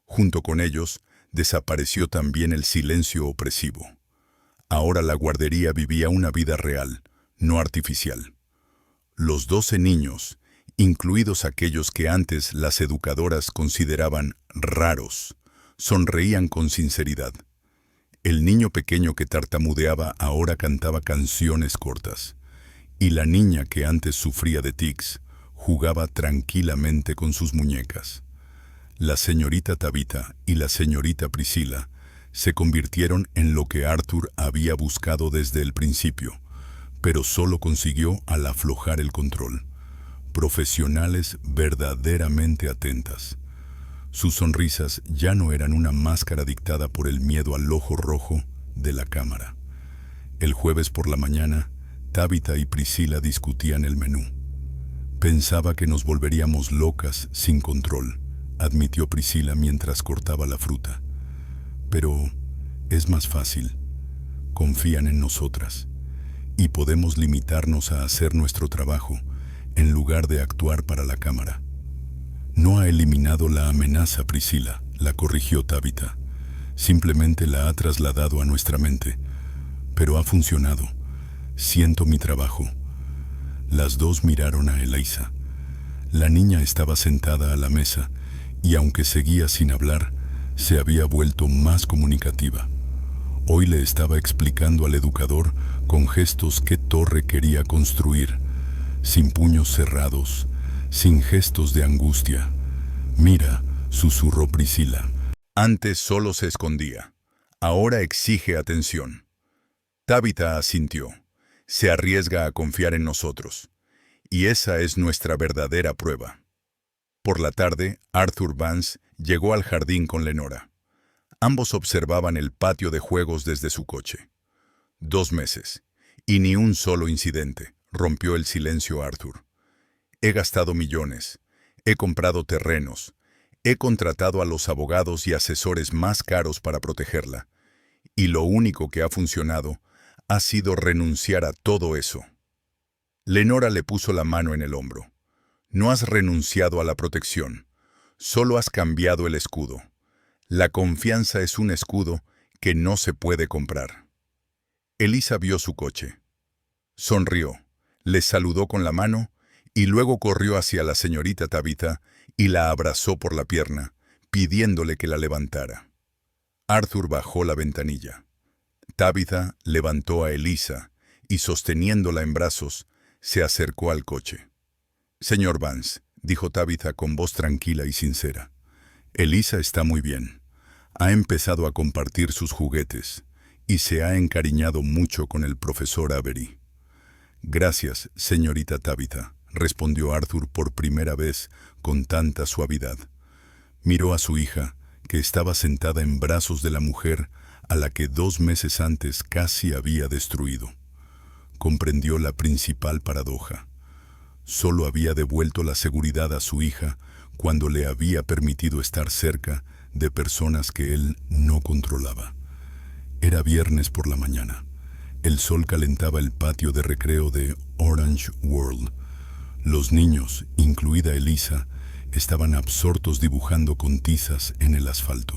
Junto con ellos, desapareció también el silencio opresivo. Ahora la guardería vivía una vida real, no artificial. Los 12 niños, incluidos aquellos que antes las educadoras consideraban raros, sonreían con sinceridad. El niño pequeño que tartamudeaba ahora cantaba canciones cortas, y la niña que antes sufría de tics jugaba tranquilamente con sus muñecas. La señorita Tabitha y la señorita Priscila se convirtieron en lo que Arthur había buscado desde el principio, pero solo consiguió al aflojar el control. Profesionales verdaderamente atentas. Sus sonrisas ya no eran una máscara dictada por el miedo al ojo rojo de la cámara. El jueves por la mañana, Tabitha y Priscila discutían el menú. Pensaba que nos volveríamos locas sin control, admitió Priscila mientras cortaba la fruta. Pero es más fácil. Confían en nosotras. Y podemos limitarnos a hacer nuestro trabajo en lugar de actuar para la cámara. No ha eliminado la amenaza, Priscila, la corrigió Tabitha. Simplemente la ha trasladado a nuestra mente. Pero ha funcionado. Siento mi trabajo. Las dos miraron a Elisa. La niña estaba sentada a la mesa y aunque seguía sin hablar, se había vuelto más comunicativa. Hoy le estaba explicando al educador con gestos qué torre quería construir, sin puños cerrados, sin gestos de angustia. «Mira», susurró Priscila. Antes solo se escondía. Ahora exige atención. Tabitha asintió. Se arriesga a confiar en nosotros. Y esa es nuestra verdadera prueba. Por la tarde, Arthur Vance llegó al jardín con Lenora. Ambos observaban el patio de juegos desde su coche. 2 meses, y ni un solo incidente, rompió el silencio Arthur. He gastado millones, he comprado terrenos, he contratado a los abogados y asesores más caros para protegerla, y lo único que ha funcionado ha sido renunciar a todo eso. Lenora le puso la mano en el hombro. No has renunciado a la protección, solo has cambiado el escudo. La confianza es un escudo que no se puede comprar. Elisa vio su coche. Sonrió, le saludó con la mano y luego corrió hacia la señorita Tabitha y la abrazó por la pierna, pidiéndole que la levantara. Arthur bajó la ventanilla. Tabitha levantó a Elisa y, sosteniéndola en brazos, se acercó al coche. «Señor Vance», dijo Tabitha con voz tranquila y sincera. «Elisa está muy bien. Ha empezado a compartir sus juguetes y se ha encariñado mucho con el profesor Avery». «Gracias, señorita Tabitha», respondió Arthur por primera vez con tanta suavidad. Miró a su hija, que estaba sentada en brazos de la mujer a la que 2 meses antes casi había destruido. Comprendió la principal paradoja. Solo había devuelto la seguridad a su hija cuando le había permitido estar cerca de personas que él no controlaba. Era viernes por la mañana. El sol calentaba el patio de recreo de Orange World. Los niños, incluida Elisa, estaban absortos dibujando con tizas en el asfalto.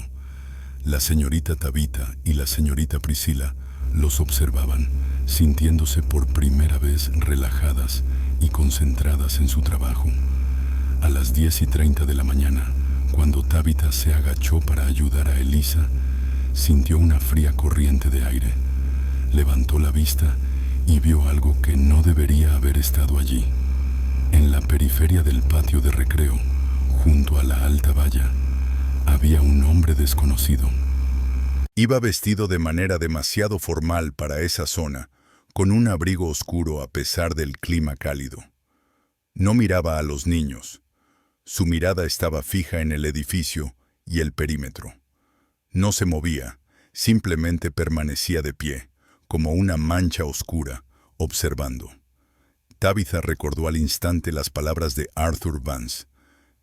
La señorita Tabitha y la señorita Priscila los observaban, sintiéndose por primera vez relajadas y concentradas en su trabajo. A las 10:30 de la mañana, cuando Tabitha se agachó para ayudar a Elisa, sintió una fría corriente de aire. Levantó la vista y vio algo que no debería haber estado allí. En la periferia del patio de recreo, junto a la alta valla, había un hombre desconocido. Iba vestido de manera demasiado formal para esa zona, con un abrigo oscuro a pesar del clima cálido. No miraba a los niños. Su mirada estaba fija en el edificio y el perímetro. No se movía, simplemente permanecía de pie, como una mancha oscura, observando. Tabitha recordó al instante las palabras de Arthur Vance.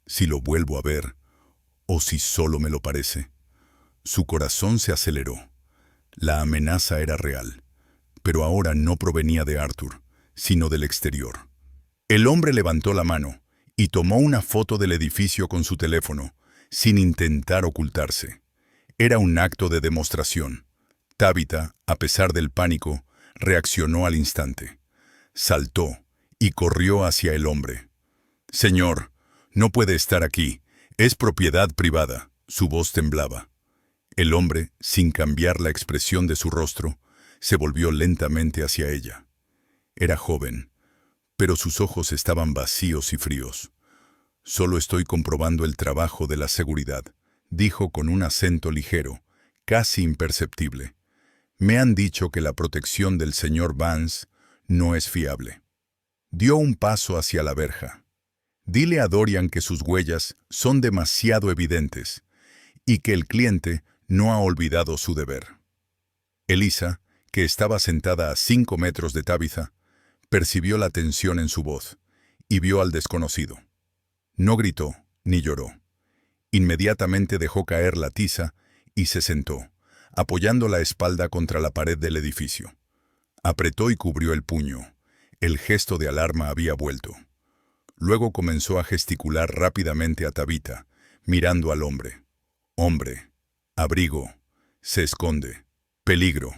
«Si lo vuelvo a ver, o si solo me lo parece». Su corazón se aceleró. La amenaza era real, pero ahora no provenía de Arthur, sino del exterior. El hombre levantó la mano y tomó una foto del edificio con su teléfono, sin intentar ocultarse. Era un acto de demostración. Tabitha, a pesar del pánico, reaccionó al instante. Saltó y corrió hacia el hombre. «Señor, no puede estar aquí. Es propiedad privada». Su voz temblaba. El hombre, sin cambiar la expresión de su rostro, se volvió lentamente hacia ella. Era joven, pero sus ojos estaban vacíos y fríos. «Solo estoy comprobando el trabajo de la seguridad», dijo con un acento ligero, casi imperceptible. «Me han dicho que la protección del señor Vance no es fiable». Dio un paso hacia la verja. «Dile a Dorian que sus huellas son demasiado evidentes y que el cliente no ha olvidado su deber». Elisa, que estaba sentada a 5 metros de Tabitha, percibió la tensión en su voz y vio al desconocido. No gritó ni lloró. Inmediatamente dejó caer la tiza y se sentó, apoyando la espalda contra la pared del edificio. Apretó y cubrió el puño. El gesto de alarma había vuelto. Luego comenzó a gesticular rápidamente a Tabitha, mirando al hombre. Hombre, abrigo, se esconde, peligro.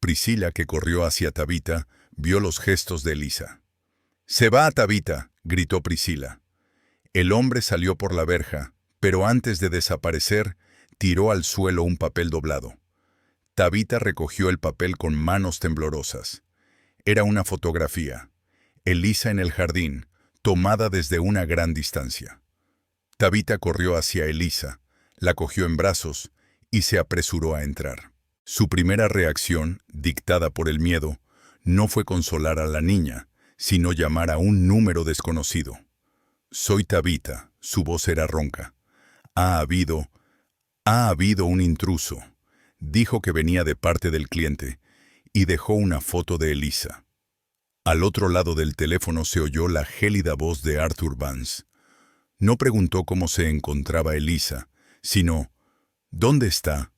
Priscila, que corrió hacia Tabitha, vio los gestos de Elisa. «¡Se va, Tabitha!», gritó Priscila. El hombre salió por la verja, pero antes de desaparecer, tiró al suelo un papel doblado. Tabitha recogió el papel con manos temblorosas. Era una fotografía. Elisa en el jardín, tomada desde una gran distancia. Tabitha corrió hacia Elisa, la cogió en brazos y se apresuró a entrar. Su primera reacción, dictada por el miedo, no fue consolar a la niña, sino llamar a un número desconocido. «Soy Tabitha», su voz era ronca. Ha habido un intruso», dijo que venía de parte del cliente, y dejó una foto de Elisa. Al otro lado del teléfono se oyó la gélida voz de Arthur Vance. No preguntó cómo se encontraba Elisa, sino «¿Dónde está?».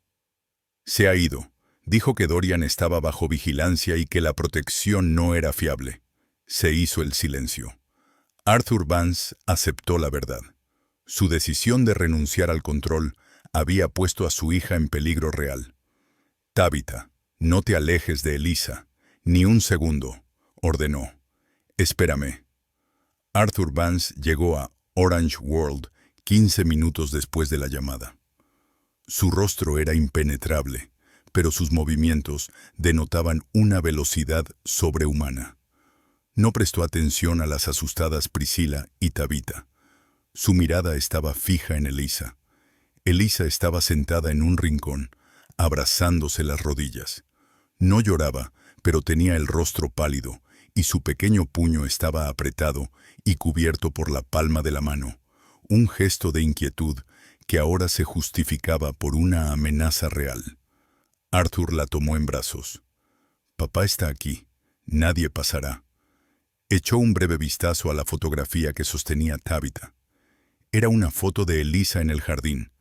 «Se ha ido», dijo que Dorian estaba bajo vigilancia y que la protección no era fiable. Se hizo el silencio. Arthur Vance aceptó la verdad. Su decisión de renunciar al control había puesto a su hija en peligro real. «Tabitha, no te alejes de Elisa, ni un segundo», ordenó. «Espérame». Arthur Vance llegó a Orange World 15 minutos después de la llamada. Su rostro era impenetrable, pero sus movimientos denotaban una velocidad sobrehumana. No prestó atención a las asustadas Priscila y Tabitha. Su mirada estaba fija en Elisa. Elisa estaba sentada en un rincón, abrazándose las rodillas. No lloraba, pero tenía el rostro pálido, y su pequeño puño estaba apretado y cubierto por la palma de la mano, un gesto de inquietud que ahora se justificaba por una amenaza real. Arthur la tomó en brazos. «Papá está aquí. Nadie pasará». Echó un breve vistazo a la fotografía que sostenía Tabitha. Era una foto de Elisa en el jardín,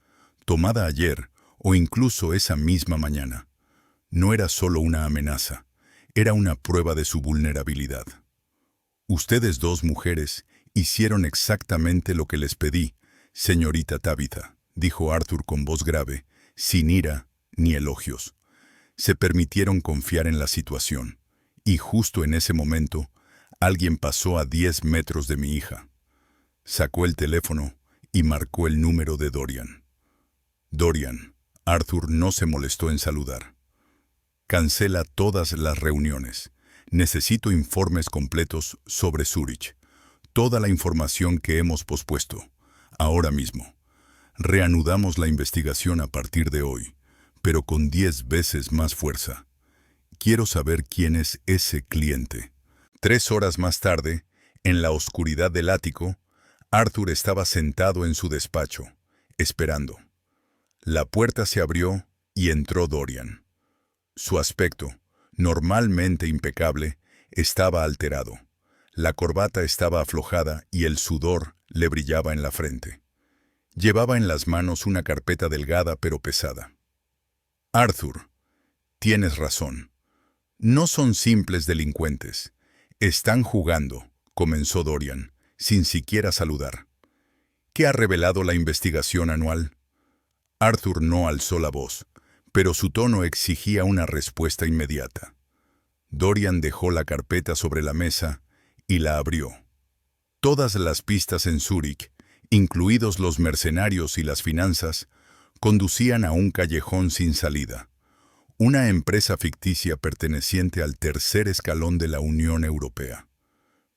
tomada ayer o incluso esa misma mañana. No era solo una amenaza, era una prueba de su vulnerabilidad. «Ustedes dos mujeres hicieron exactamente lo que les pedí, señorita Tabitha», dijo Arthur con voz grave, sin ira ni elogios. Se permitieron confiar en la situación, y justo en ese momento, alguien pasó a 10 metros de mi hija. Sacó el teléfono y marcó el número de Dorian. «Dorian», Arthur no se molestó en saludar. «Cancela todas las reuniones. Necesito informes completos sobre Zúrich. Toda la información que hemos pospuesto. Ahora mismo. Reanudamos la investigación a partir de hoy, pero con 10 veces más fuerza. Quiero saber quién es ese cliente». 3 horas más tarde, en la oscuridad del ático, Arthur estaba sentado en su despacho, esperando. La puerta se abrió y entró Dorian. Su aspecto, normalmente impecable, estaba alterado. La corbata estaba aflojada y el sudor le brillaba en la frente. Llevaba en las manos una carpeta delgada pero pesada. «Arthur, tienes razón. No son simples delincuentes. Están jugando», comenzó Dorian, sin siquiera saludar. «¿Qué ha revelado la investigación anual?». Arthur no alzó la voz, pero su tono exigía una respuesta inmediata. Dorian dejó la carpeta sobre la mesa y la abrió. Todas las pistas en Zúrich, incluidos los mercenarios y las finanzas, conducían a un callejón sin salida. Una empresa ficticia perteneciente al tercer escalón de la Unión Europea.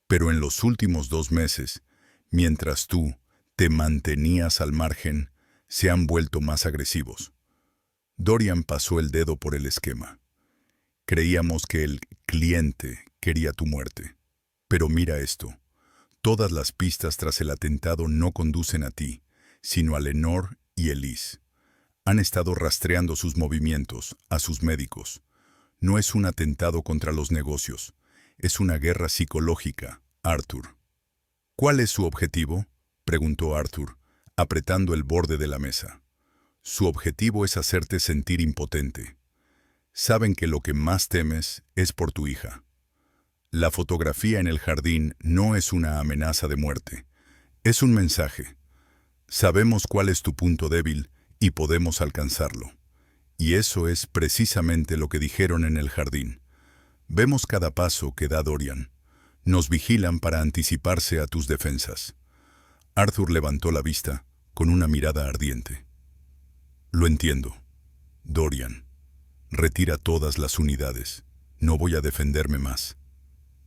Pero en los últimos 2 meses, mientras tú te mantenías al margen, se han vuelto más agresivos. Dorian pasó el dedo por el esquema. «Creíamos que el cliente quería tu muerte. Pero mira esto. Todas las pistas tras el atentado no conducen a ti, sino a Lenore y Elise. Han estado rastreando sus movimientos, a sus médicos. No es un atentado contra los negocios. Es una guerra psicológica, Arthur». «¿Cuál es su objetivo?», preguntó Arthur, apretando el borde de la mesa. Su objetivo es hacerte sentir impotente. Saben que lo que más temes es por tu hija. La fotografía en el jardín no es una amenaza de muerte. Es un mensaje. Sabemos cuál es tu punto débil y podemos alcanzarlo. Y eso es precisamente lo que dijeron en el jardín. Vemos cada paso que da Dorian. Nos vigilan para anticiparse a tus defensas. Arthur levantó la vista con una mirada ardiente. Lo entiendo. Dorian, retira todas las unidades. No voy a defenderme más.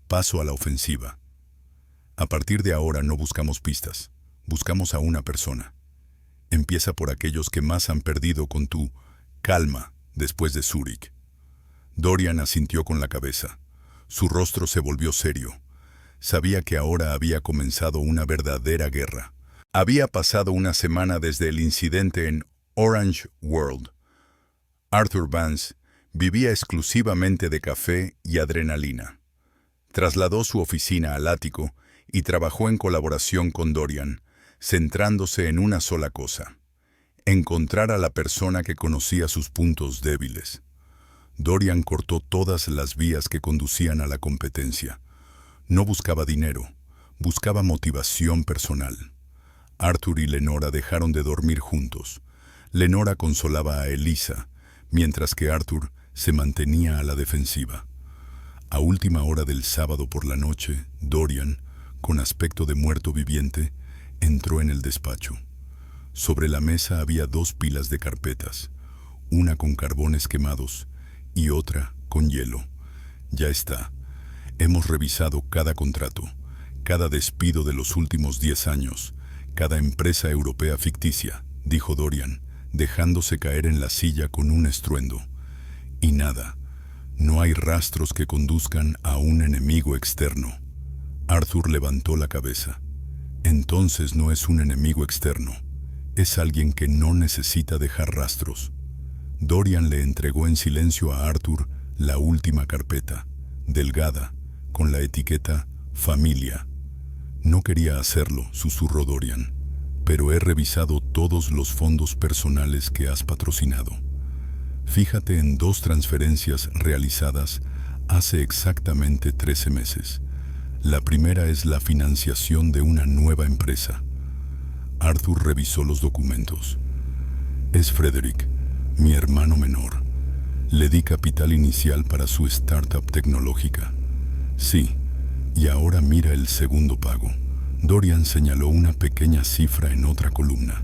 Paso a la ofensiva. A partir de ahora no buscamos pistas. Buscamos a una persona. Empieza por aquellos que más han perdido con tu calma después de Zúrich. Dorian asintió con la cabeza. Su rostro se volvió serio. Sabía que ahora había comenzado una verdadera guerra. Había pasado una semana desde el incidente en Orange World. Arthur Vance vivía exclusivamente de café y adrenalina. Trasladó su oficina al ático y trabajó en colaboración con Dorian, centrándose en una sola cosa: encontrar a la persona que conocía sus puntos débiles. Dorian cortó todas las vías que conducían a la competencia. No buscaba dinero, buscaba motivación personal. Arthur y Lenora dejaron de dormir juntos. Lenora consolaba a Elisa, mientras que Arthur se mantenía a la defensiva. A última hora del sábado por la noche, Dorian, con aspecto de muerto viviente, entró en el despacho. Sobre la mesa había 2 pilas de carpetas, una con carbones quemados y otra con hielo. Ya está. Hemos revisado cada contrato, cada despido de los últimos 10 años, cada empresa europea ficticia, dijo Dorian, dejándose caer en la silla con un estruendo. Y nada. No hay rastros que conduzcan a un enemigo externo. Arthur levantó la cabeza. Entonces no es un enemigo externo. Es alguien que no necesita dejar rastros. Dorian le entregó en silencio a Arthur la última carpeta, delgada, con la etiqueta Familia. No quería hacerlo, susurró Dorian, pero he revisado todos los fondos personales que has patrocinado. Fíjate en 2 transferencias realizadas hace exactamente 13 meses. La primera es la financiación de una nueva empresa. Arthur revisó los documentos. Es Frederick, mi hermano menor. Le di capital inicial para su startup tecnológica. Sí, y ahora mira el segundo pago. Dorian señaló una pequeña cifra en otra columna.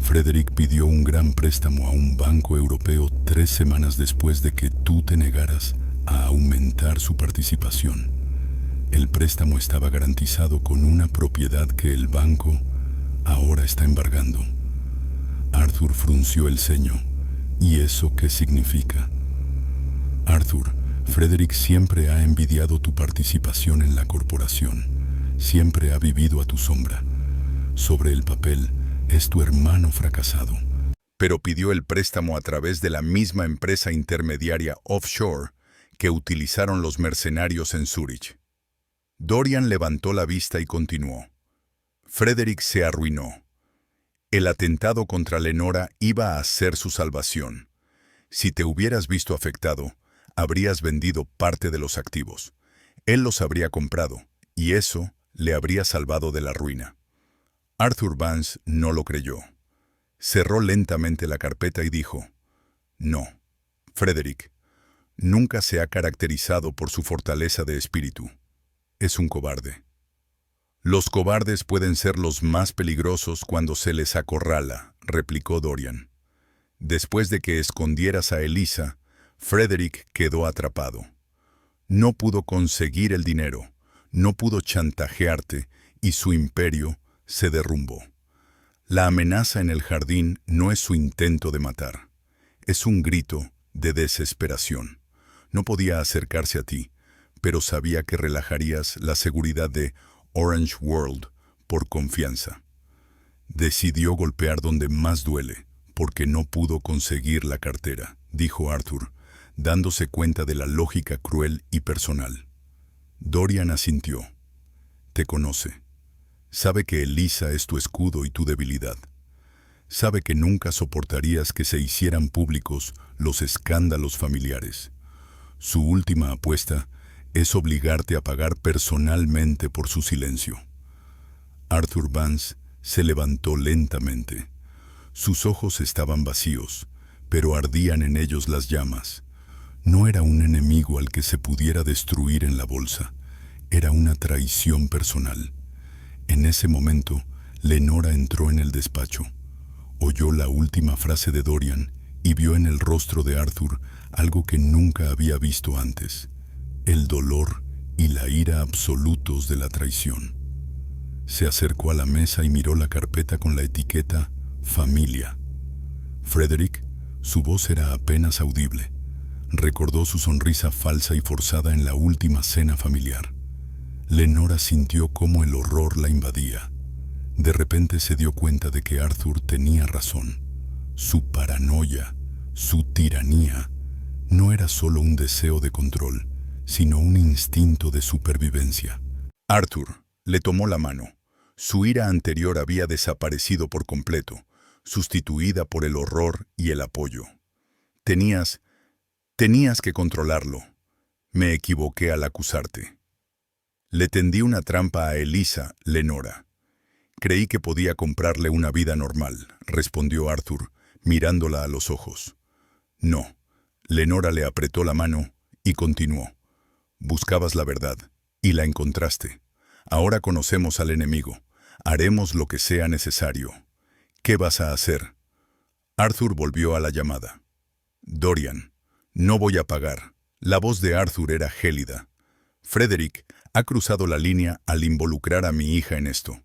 Frederick pidió un gran préstamo a un banco europeo 3 semanas después de que tú te negaras a aumentar su participación. El préstamo estaba garantizado con una propiedad que el banco ahora está embargando. Arthur frunció el ceño. ¿Y eso qué significa? Arthur, Frederick siempre ha envidiado tu participación en la corporación. Siempre ha vivido a tu sombra. Sobre el papel, es tu hermano fracasado. Pero pidió el préstamo a través de la misma empresa intermediaria offshore que utilizaron los mercenarios en Zúrich. Dorian levantó la vista y continuó. Frederick se arruinó. El atentado contra Lenora iba a ser su salvación. Si te hubieras visto afectado, habrías vendido parte de los activos. Él los habría comprado, y eso le habría salvado de la ruina. Arthur Vance no lo creyó. Cerró lentamente la carpeta y dijo, no, Frederick, nunca se ha caracterizado por su fortaleza de espíritu. Es un cobarde. Los cobardes pueden ser los más peligrosos cuando se les acorrala, replicó Dorian. Después de que escondieras a Elisa, Frederick quedó atrapado. No pudo conseguir el dinero, no pudo chantajearte y su imperio se derrumbó. La amenaza en el jardín no es su intento de matar. Es un grito de desesperación. No podía acercarse a ti, pero sabía que relajarías la seguridad de Orange World por confianza. Decidió golpear donde más duele, porque no pudo conseguir la cartera, dijo Arthur, dándose cuenta de la lógica cruel y personal. Dorian asintió. Te conoce. Sabe que Elisa es tu escudo y tu debilidad. Sabe que nunca soportarías que se hicieran públicos los escándalos familiares. Su última apuesta es obligarte a pagar personalmente por su silencio. Arthur Vance se levantó lentamente. Sus ojos estaban vacíos, pero ardían en ellos las llamas. No era un enemigo al que se pudiera destruir en la bolsa. Era una traición personal. En ese momento, Lenora entró en el despacho. Oyó la última frase de Dorian y vio en el rostro de Arthur algo que nunca había visto antes: el dolor y la ira absolutos de la traición. Se acercó a la mesa y miró la carpeta con la etiqueta Familia. Frederick, su voz era apenas audible. Recordó su sonrisa falsa y forzada en la última cena familiar. Lenora sintió cómo el horror la invadía. De repente se dio cuenta de que Arthur tenía razón. Su paranoia, su tiranía, no era solo un deseo de control, sino un instinto de supervivencia. Arthur le tomó la mano. Su ira anterior había desaparecido por completo, sustituida por el horror y el apoyo. Tenías que controlarlo. Me equivoqué al acusarte. Le tendí una trampa a Elisa, Lenora. Creí que podía comprarle una vida normal, respondió Arthur, mirándola a los ojos. No. Lenora le apretó la mano y continuó. Buscabas la verdad, y la encontraste. Ahora conocemos al enemigo. Haremos lo que sea necesario. ¿Qué vas a hacer? Arthur volvió a la llamada. Dorian, no voy a pagar. La voz de Arthur era gélida. Frederick ha cruzado la línea al involucrar a mi hija en esto.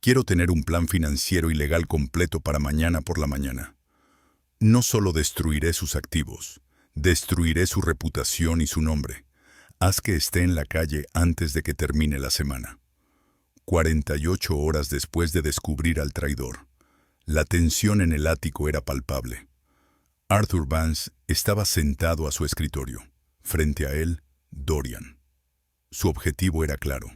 Quiero tener un plan financiero y legal completo para mañana por la mañana. No solo destruiré sus activos, destruiré su reputación y su nombre. Haz que esté en la calle antes de que termine la semana. 48 horas después de descubrir al traidor. La tensión en el ático era palpable. Arthur Vance estaba sentado a su escritorio. Frente a él, Dorian. Su objetivo era claro: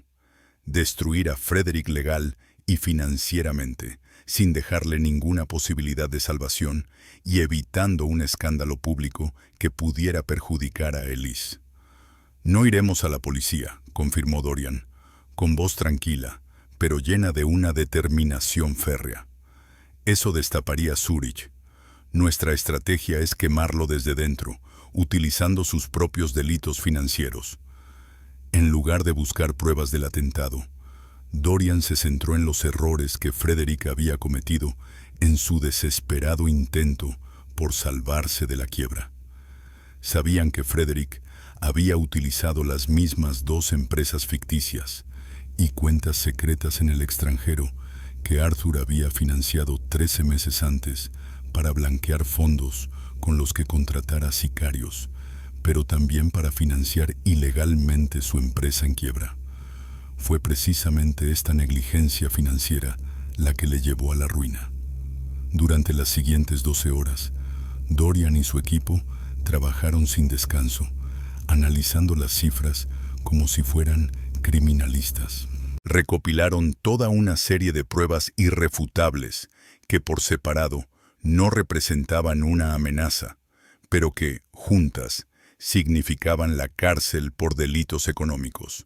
destruir a Frederick legal y financieramente, sin dejarle ninguna posibilidad de salvación y evitando un escándalo público que pudiera perjudicar a Elise. No iremos a la policía, confirmó Dorian, con voz tranquila, pero llena de una determinación férrea. Eso destaparía Zurich. Nuestra estrategia es quemarlo desde dentro, utilizando sus propios delitos financieros. En lugar de buscar pruebas del atentado, Dorian se centró en los errores que Frederick había cometido en su desesperado intento por salvarse de la quiebra. Sabían que Frederick había utilizado las mismas 2 empresas ficticias y cuentas secretas en el extranjero que Arthur había financiado 13 meses antes para blanquear fondos con los que contratara sicarios, pero también para financiar ilegalmente su empresa en quiebra. Fue precisamente esta negligencia financiera la que le llevó a la ruina. Durante las siguientes 12 horas, Dorian y su equipo trabajaron sin descanso, analizando las cifras como si fueran criminalistas. Recopilaron toda una serie de pruebas irrefutables que por separado no representaban una amenaza, pero que, juntas, significaban la cárcel por delitos económicos.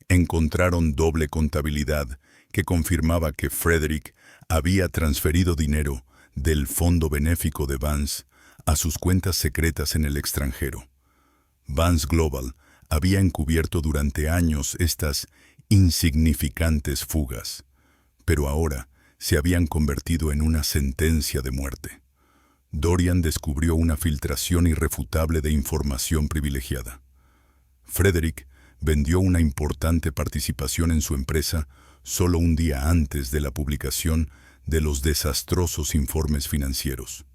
Encontraron doble contabilidad que confirmaba que Frederick había transferido dinero del fondo benéfico de Vance a sus cuentas secretas en el extranjero. Vance Global había encubierto durante años estas insignificantes fugas, pero ahora se habían convertido en una sentencia de muerte. Dorian descubrió una filtración irrefutable de información privilegiada. Frederick vendió una importante participación en su empresa solo un día antes de la publicación de los desastrosos informes financieros.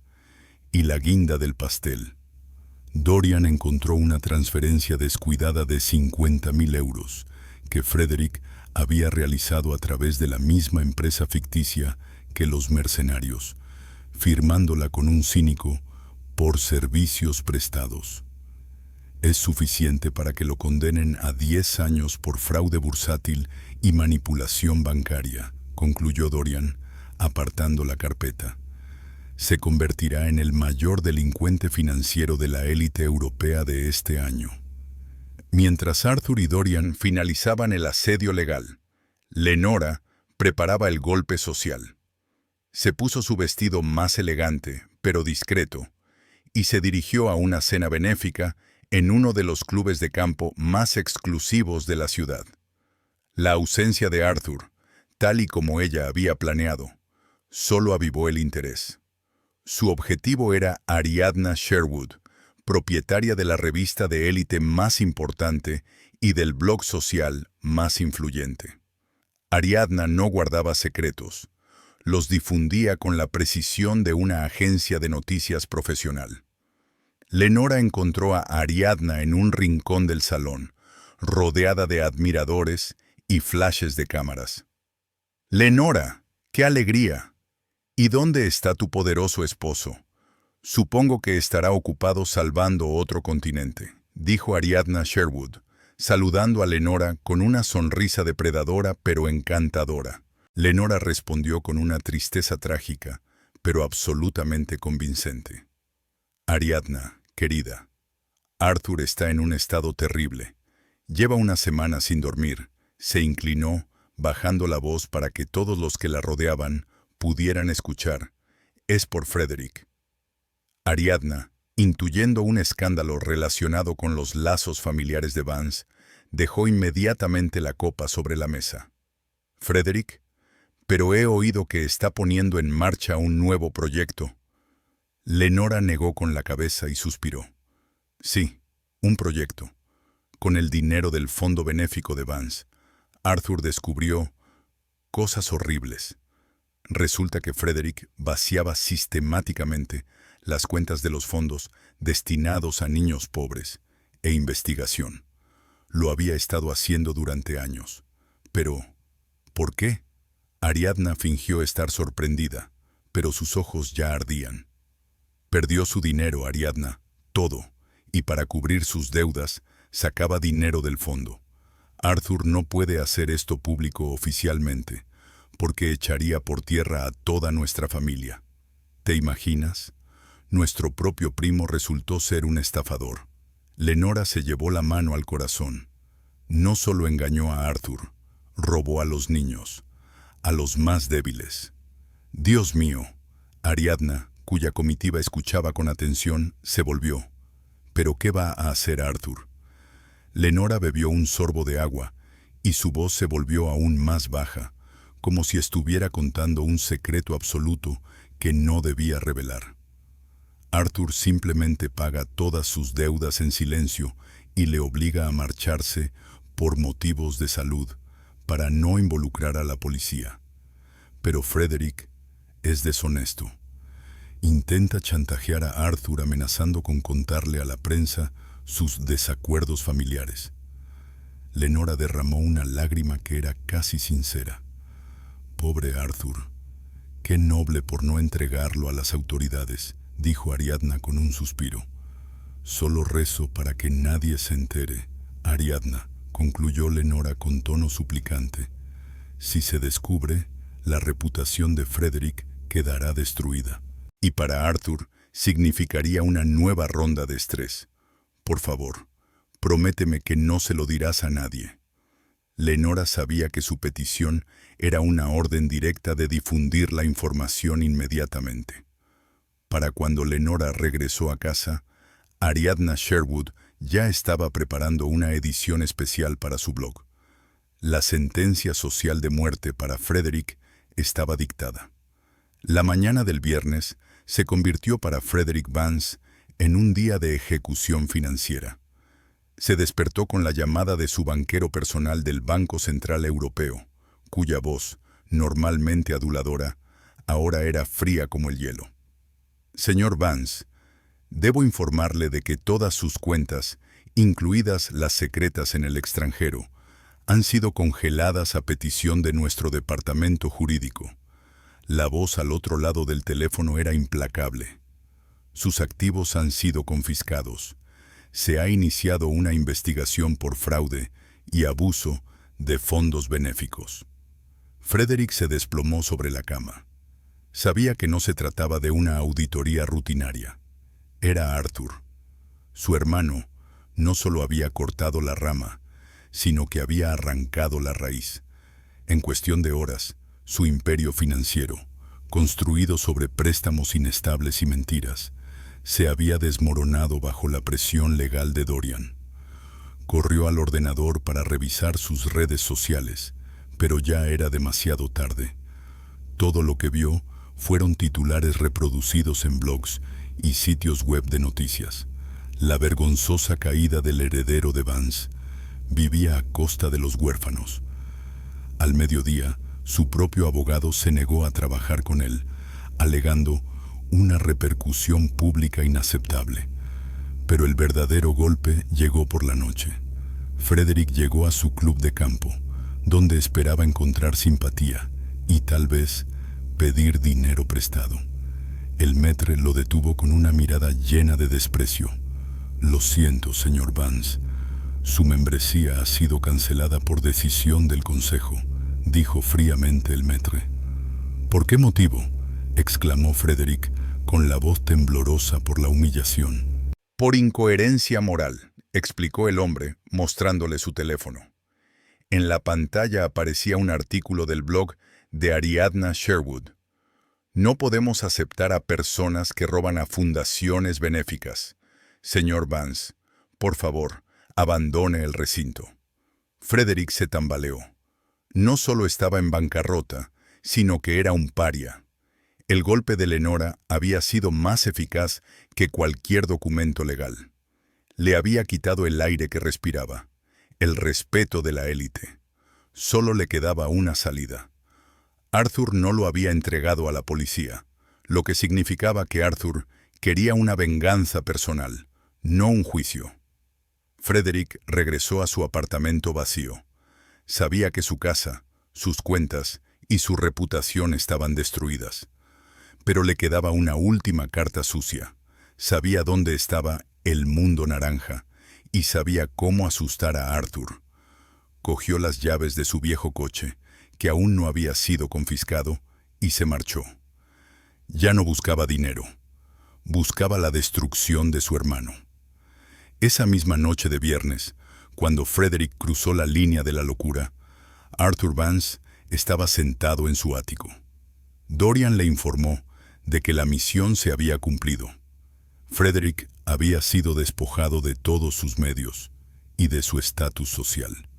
Y la guinda del pastel. Dorian encontró una transferencia descuidada de 50.000 euros que Frederick había realizado a través de la misma empresa ficticia que los mercenarios, firmándola con un cínico por servicios prestados. Es suficiente para que lo condenen a 10 años por fraude bursátil y manipulación bancaria, concluyó Dorian, apartando la carpeta. Se convertirá en el mayor delincuente financiero de la élite europea de este año. Mientras Arthur y Dorian finalizaban el asedio legal, Lenora preparaba el golpe social. Se puso su vestido más elegante, pero discreto, y se dirigió a una cena benéfica en uno de los clubes de campo más exclusivos de la ciudad. La ausencia de Arthur, tal y como ella había planeado, solo avivó el interés. Su objetivo era Ariadna Sherwood, propietaria de la revista de élite más importante y del blog social más influyente. Ariadna no guardaba secretos, los difundía con la precisión de una agencia de noticias profesional. Lenora encontró a Ariadna en un rincón del salón, rodeada de admiradores y flashes de cámaras. «Lenora, qué alegría. ¿Y dónde está tu poderoso esposo? Supongo que estará ocupado salvando otro continente», dijo Ariadna Sherwood, saludando a Lenora con una sonrisa depredadora pero encantadora. Lenora respondió con una tristeza trágica, pero absolutamente convincente. «Ariadna, querida, Arthur está en un estado terrible. Lleva una semana sin dormir». Se inclinó, bajando la voz para que todos los que la rodeaban pudieran escuchar. «Es por Frederick». Ariadna, intuyendo un escándalo relacionado con los lazos familiares de Vance, dejó inmediatamente la copa sobre la mesa. «¿Frederick? Pero he oído que está poniendo en marcha un nuevo proyecto». Lenora negó con la cabeza y suspiró. «Sí, un proyecto. Con el dinero del fondo benéfico de Vance, Arthur descubrió cosas horribles. Resulta que Frederick vaciaba sistemáticamente las cuentas de los fondos destinados a niños pobres e investigación. Lo había estado haciendo durante años. Pero, ¿por qué?». Ariadna fingió estar sorprendida, pero sus ojos ya ardían. «Perdió su dinero, Ariadna, todo, y para cubrir sus deudas, sacaba dinero del fondo. Arthur no puede hacer esto público oficialmente, porque echaría por tierra a toda nuestra familia. ¿Te imaginas? Nuestro propio primo resultó ser un estafador». Lenora se llevó la mano al corazón. No solo engañó a Arthur, robó a los niños, a los más débiles. «Dios mío». Ariadna, cuya comitiva escuchaba con atención, se volvió. «¿Pero qué va a hacer Arthur?». Lenora bebió un sorbo de agua, y su voz se volvió aún más baja, como si estuviera contando un secreto absoluto que no debía revelar. «Arthur simplemente paga todas sus deudas en silencio y le obliga a marcharse por motivos de salud, para no involucrar a la policía. Pero Frederick es deshonesto. Intenta chantajear a Arthur amenazando con contarle a la prensa sus desacuerdos familiares». Lenora derramó una lágrima que era casi sincera. «Pobre Arthur. Qué noble por no entregarlo a las autoridades», dijo Ariadna con un suspiro. «Solo rezo para que nadie se entere, Ariadna», concluyó Lenora con tono suplicante. «Si se descubre, la reputación de Frederick quedará destruida. Y para Arthur significaría una nueva ronda de estrés. Por favor, prométeme que no se lo dirás a nadie». Lenora sabía que su petición era una orden directa de difundir la información inmediatamente. Para cuando Lenora regresó a casa, Ariadna Sherwood ya estaba preparando una edición especial para su blog. La sentencia social de muerte para Frederick estaba dictada. La mañana del viernes se convirtió para Frederick Vance en un día de ejecución financiera. Se despertó con la llamada de su banquero personal del Banco Central Europeo, cuya voz, normalmente aduladora, ahora era fría como el hielo. «Señor Vance, debo informarle de que todas sus cuentas, incluidas las secretas en el extranjero, han sido congeladas a petición de nuestro departamento jurídico». La voz al otro lado del teléfono era implacable. «Sus activos han sido confiscados. Se ha iniciado una investigación por fraude y abuso de fondos benéficos. Frederick se desplomó sobre la cama. Sabía que no se trataba de una auditoría rutinaria. Era Arthur. Su hermano no solo había cortado la rama, sino que había arrancado la raíz. En cuestión de horas, su imperio financiero, construido sobre préstamos inestables y mentiras, se había desmoronado bajo la presión legal de Dorian. Corrió al ordenador para revisar sus redes sociales, pero ya era demasiado tarde. Todo lo que vio fueron titulares reproducidos en blogs y sitios web de noticias. La vergonzosa caída del heredero de Vance. Vivía a costa de los huérfanos. Al mediodía, su propio abogado se negó a trabajar con él, alegando una repercusión pública inaceptable. Pero el verdadero golpe llegó por la noche. Frederick llegó a su club de campo, donde esperaba encontrar simpatía y tal vez pedir dinero prestado. El maître lo detuvo con una mirada llena de desprecio. «Lo siento, señor Vance. Su membresía ha sido cancelada por decisión del consejo», dijo fríamente el maître. «¿Por qué motivo?», exclamó Frederick, con la voz temblorosa por la humillación. «Por incoherencia moral», explicó el hombre, mostrándole su teléfono. En la pantalla aparecía un artículo del blog de Ariadna Sherwood. «No podemos aceptar a personas que roban a fundaciones benéficas. Señor Vance, por favor, abandone el recinto». Frederick se tambaleó. No solo estaba en bancarrota, sino que era un paria. El golpe de Lenora había sido más eficaz que cualquier documento legal. Le había quitado el aire que respiraba, el respeto de la élite. Solo le quedaba una salida. Arthur no lo había entregado a la policía, lo que significaba que Arthur quería una venganza personal, no un juicio. Frederick regresó a su apartamento vacío. Sabía que su casa, sus cuentas y su reputación estaban destruidas. Pero le quedaba una última carta sucia. Sabía dónde estaba el mundo naranja y sabía cómo asustar a Arthur. Cogió las llaves de su viejo coche, que aún no había sido confiscado, y se marchó. Ya no buscaba dinero. Buscaba la destrucción de su hermano. Esa misma noche de viernes, cuando Frederick cruzó la línea de la locura, Arthur Vance estaba sentado en su ático. Dorian le informó de que la misión se había cumplido. Frederick había sido despojado de todos sus medios y de su estatus social.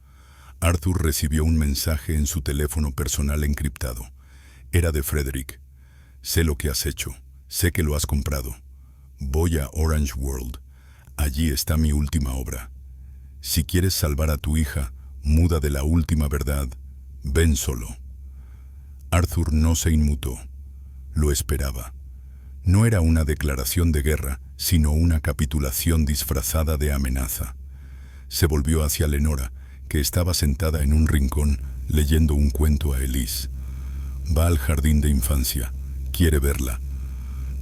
Arthur recibió un mensaje en su teléfono personal encriptado. Era de Frederick. «Sé lo que has hecho. Sé que lo has comprado. Voy a Orange World. Allí está mi última obra. Si quieres salvar a tu hija, muda de la última verdad, ven solo». Arthur no se inmutó. Lo esperaba. No era una declaración de guerra, sino una capitulación disfrazada de amenaza. Se volvió hacia Lenora, que estaba sentada en un rincón leyendo un cuento a Elise. «Va al jardín de infancia. Quiere verla».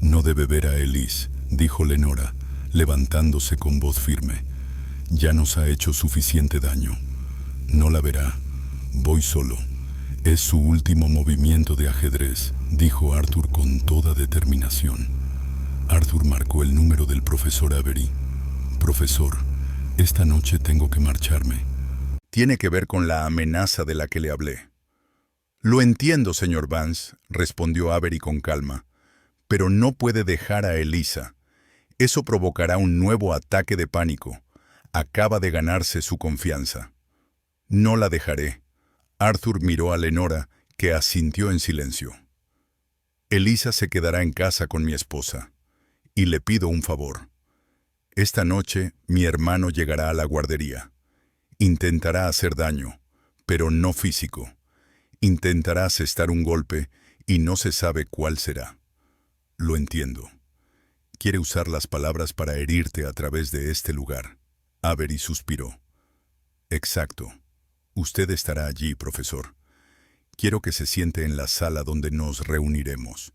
«No debe ver a Elise», dijo Lenora, levantándose con voz firme. «Ya nos ha hecho suficiente daño. No la verá. Voy solo». «Es su último movimiento de ajedrez», dijo Arthur con toda determinación. Arthur marcó el número del profesor Avery. «Profesor, esta noche tengo que marcharme». «Tiene que ver con la amenaza de la que le hablé». «Lo entiendo, señor Vance», respondió Avery con calma, «pero no puede dejar a Elisa. Eso provocará un nuevo ataque de pánico. Acaba de ganarse su confianza». «No la dejaré». Arthur miró a Lenora, que asintió en silencio. «Elisa se quedará en casa con mi esposa. Y le pido un favor. Esta noche mi hermano llegará a la guardería. Intentará hacer daño, pero no físico. Intentará asestar un golpe y no se sabe cuál será. Lo entiendo. Quiere usar las palabras para herirte a través de este lugar». Avery suspiró. «Exacto. Usted estará allí, profesor. Quiero que se siente en la sala donde nos reuniremos.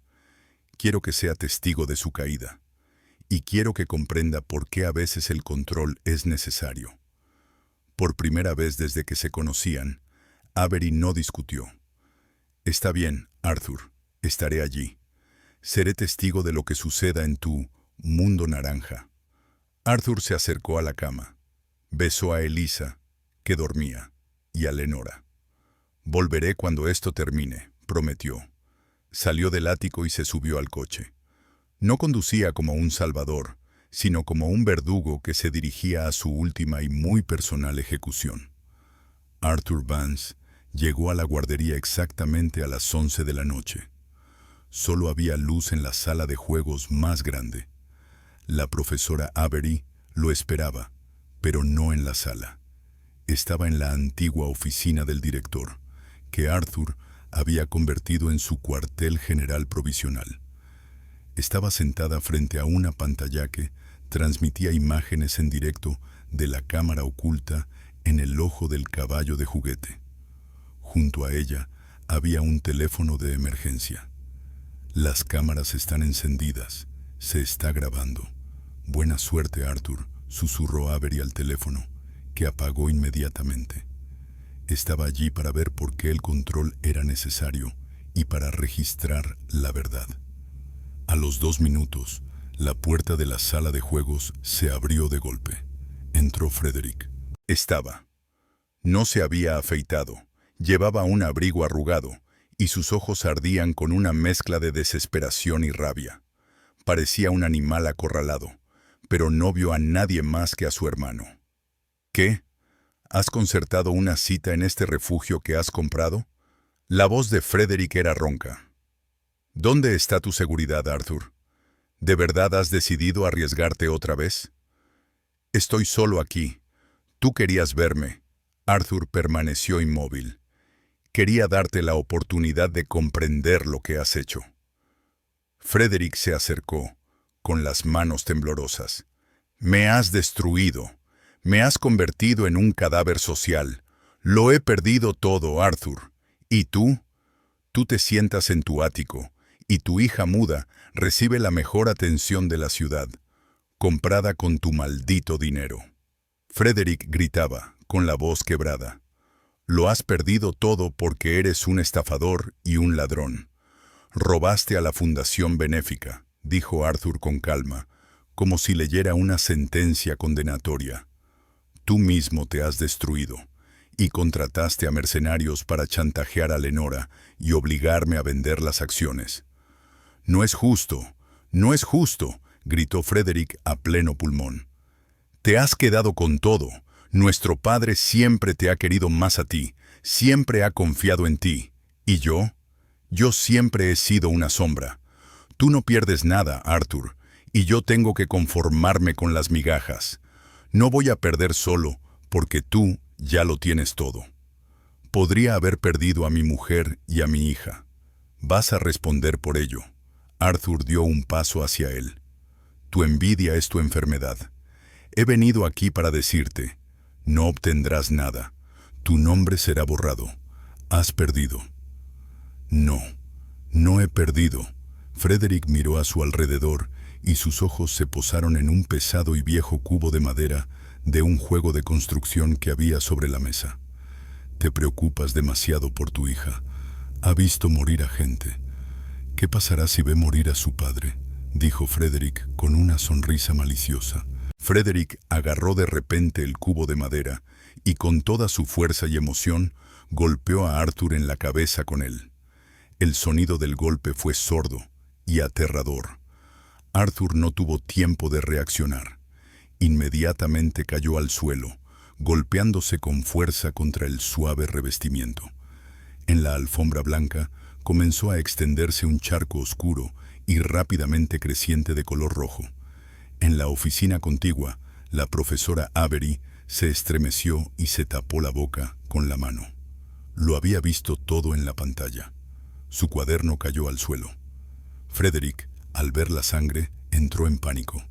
Quiero que sea testigo de su caída. y quiero que comprenda por qué a veces el control es necesario. Por primera vez desde que se conocían, Avery no discutió. Está bien, Arthur, estaré allí. Seré testigo de lo que suceda en tu mundo naranja. Arthur se acercó a la cama. Besó a Elisa, que dormía, y a Lenora. Volveré cuando esto termine, prometió. Salió del ático y se subió al coche. No conducía como un salvador, sino como un verdugo que se dirigía a su última y muy personal ejecución. Arthur Vance llegó a la guardería exactamente a las 11 de la noche. Solo había luz en la sala de juegos más grande. La profesora Avery lo esperaba, pero no en la sala. Estaba en la antigua oficina del director, que Arthur había convertido en su cuartel general provisional. Estaba sentada frente a una pantalla que transmitía imágenes en directo de la cámara oculta en el ojo del caballo de juguete. Junto a ella había un teléfono de emergencia. Las cámaras están encendidas. Se está grabando. Buena suerte, Arthur, susurró Avery al teléfono, que apagó inmediatamente. Estaba allí para ver por qué el control era necesario y para registrar la verdad. A los 2 minutos, la puerta de la sala de juegos se abrió de golpe. Entró Frederick. No se había afeitado, llevaba un abrigo arrugado, y sus ojos ardían con una mezcla de desesperación y rabia. Parecía un animal acorralado, pero no vio a nadie más que a su hermano. ¿Qué? ¿Has concertado una cita en este refugio que has comprado? La voz de Frederick era ronca. ¿Dónde está tu seguridad, Arthur? ¿De verdad has decidido arriesgarte otra vez? Estoy solo aquí. Tú querías verme. Arthur permaneció inmóvil. Quería darte la oportunidad de comprender lo que has hecho. Frederick se acercó, con las manos temblorosas. Me has destruido. Me has convertido en un cadáver social. Lo he perdido todo, Arthur. ¿Y tú? Tú te sientas en tu ático, y tu hija muda recibe la mejor atención de la ciudad, comprada con tu maldito dinero. Frederick gritaba, con la voz quebrada. Lo has perdido todo porque eres un estafador y un ladrón. Robaste a la fundación benéfica, dijo Arthur con calma, como si leyera una sentencia condenatoria. Tú mismo te has destruido, y contrataste a mercenarios para chantajear a Lenora y obligarme a vender las acciones. No es justo, no es justo, gritó Frederick a pleno pulmón. Te has quedado con todo. Nuestro padre siempre te ha querido más a ti, siempre ha confiado en ti. ¿Y yo? Yo siempre he sido una sombra. Tú no pierdes nada, Arthur, y yo tengo que conformarme con las migajas. No voy a perder solo, porque tú ya lo tienes todo. Podría haber perdido a mi mujer y a mi hija. Vas a responder por ello. Arthur dio un paso hacia él. Tu envidia es tu enfermedad. He venido aquí para decirte, no obtendrás nada. Tu nombre será borrado. Has perdido. No, no he perdido. Frederick miró a su alrededor y sus ojos se posaron en un pesado y viejo cubo de madera de un juego de construcción que había sobre la mesa. Te preocupas demasiado por tu hija. Ha visto morir a gente. ¿Qué pasará si ve morir a su padre?, dijo Frederick con una sonrisa maliciosa. Frederick agarró de repente el cubo de madera y con toda su fuerza y emoción golpeó a Arthur en la cabeza con él. El sonido del golpe fue sordo y aterrador. Arthur no tuvo tiempo de reaccionar. Inmediatamente cayó al suelo, golpeándose con fuerza contra el suave revestimiento. En la alfombra blanca comenzó a extenderse un charco oscuro y rápidamente creciente de color rojo. En la oficina contigua, la profesora Avery se estremeció y se tapó la boca con la mano. Lo había visto todo en la pantalla. Su cuaderno cayó al suelo. Frederick, al ver la sangre, entró en pánico.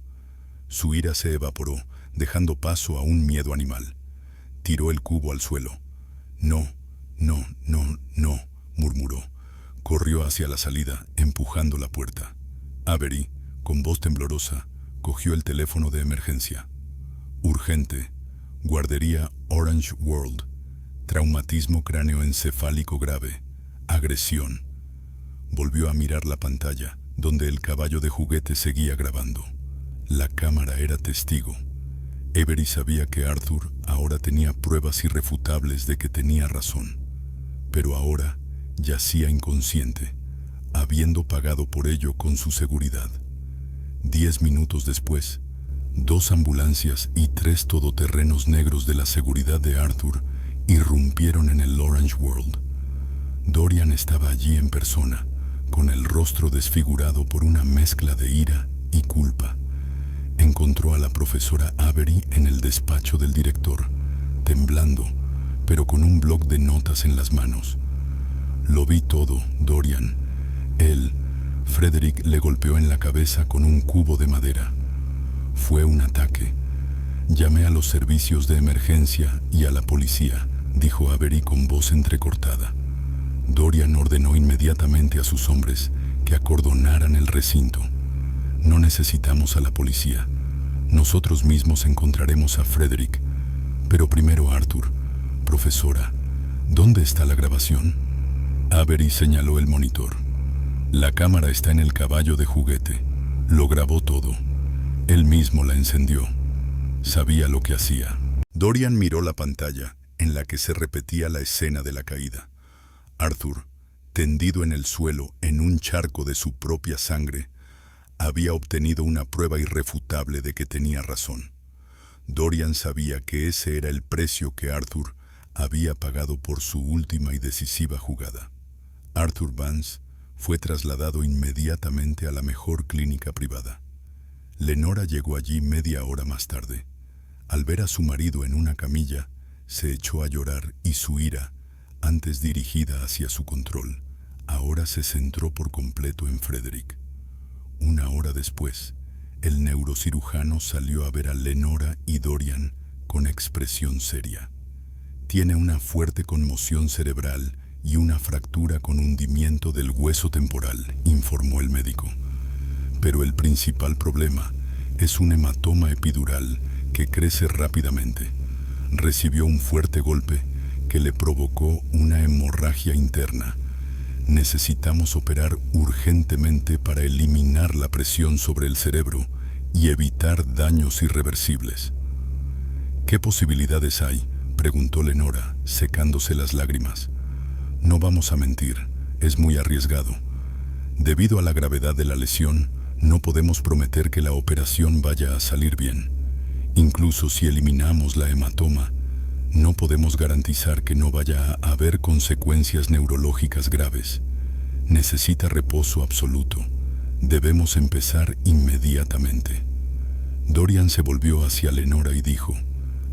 Su ira se evaporó, dejando paso a un miedo animal. Tiró el cubo al suelo. No, no, no, no, murmuró. Corrió hacia la salida, empujando la puerta. Avery, con voz temblorosa, cogió el teléfono de emergencia. Urgente. Guardería Orange World. Traumatismo cráneoencefálico grave. Agresión. Volvió a mirar la pantalla, donde el caballo de juguete seguía grabando. La cámara era testigo. Avery sabía que Arthur ahora tenía pruebas irrefutables de que tenía razón. Pero ahora yacía inconsciente, habiendo pagado por ello con su seguridad. 10 minutos después, 2 ambulancias y 3 todoterrenos negros de la seguridad de Arthur irrumpieron en el Orange World. Dorian estaba allí en persona, con el rostro desfigurado por una mezcla de ira y culpa. Encontró a la profesora Avery en el despacho del director, temblando, pero con un bloc de notas en las manos. Lo vi todo, Dorian. Frederick le golpeó en la cabeza con un cubo de madera. Fue un ataque. Llamé a los servicios de emergencia y a la policía, dijo Avery con voz entrecortada. Dorian ordenó inmediatamente a sus hombres que acordonaran el recinto. No necesitamos a la policía. Nosotros mismos encontraremos a Frederick. Pero primero Arthur. Profesora, ¿dónde está la grabación? Avery señaló el monitor. La cámara está en el caballo de juguete. Lo grabó todo. Él mismo la encendió. Sabía lo que hacía. Dorian miró la pantalla, en la que se repetía la escena de la caída. Arthur, tendido en el suelo en un charco de su propia sangre, había obtenido una prueba irrefutable de que tenía razón. Dorian sabía que ese era el precio que Arthur había pagado por su última y decisiva jugada. Arthur Vance fue trasladado inmediatamente a la mejor clínica privada. Lenora llegó allí media hora más tarde. Al ver a su marido en una camilla, se echó a llorar y su ira, antes dirigida hacia su control, ahora se centró por completo en Frederick. Una hora después, el neurocirujano salió a ver a Lenora y Dorian con expresión seria. Tiene una fuerte conmoción cerebral y una fractura con hundimiento del hueso temporal, informó el médico. Pero el principal problema es un hematoma epidural que crece rápidamente. Recibió un fuerte golpe que le provocó una hemorragia interna. Necesitamos operar urgentemente para eliminar la presión sobre el cerebro y evitar daños irreversibles. ¿Qué posibilidades hay?, preguntó Lenora, secándose las lágrimas. No vamos a mentir, es muy arriesgado. Debido a la gravedad de la lesión, no podemos prometer que la operación vaya a salir bien. Incluso si eliminamos la hematoma, no podemos garantizar que no vaya a haber consecuencias neurológicas graves. Necesita reposo absoluto. Debemos empezar inmediatamente. Dorian se volvió hacia Lenora y dijo: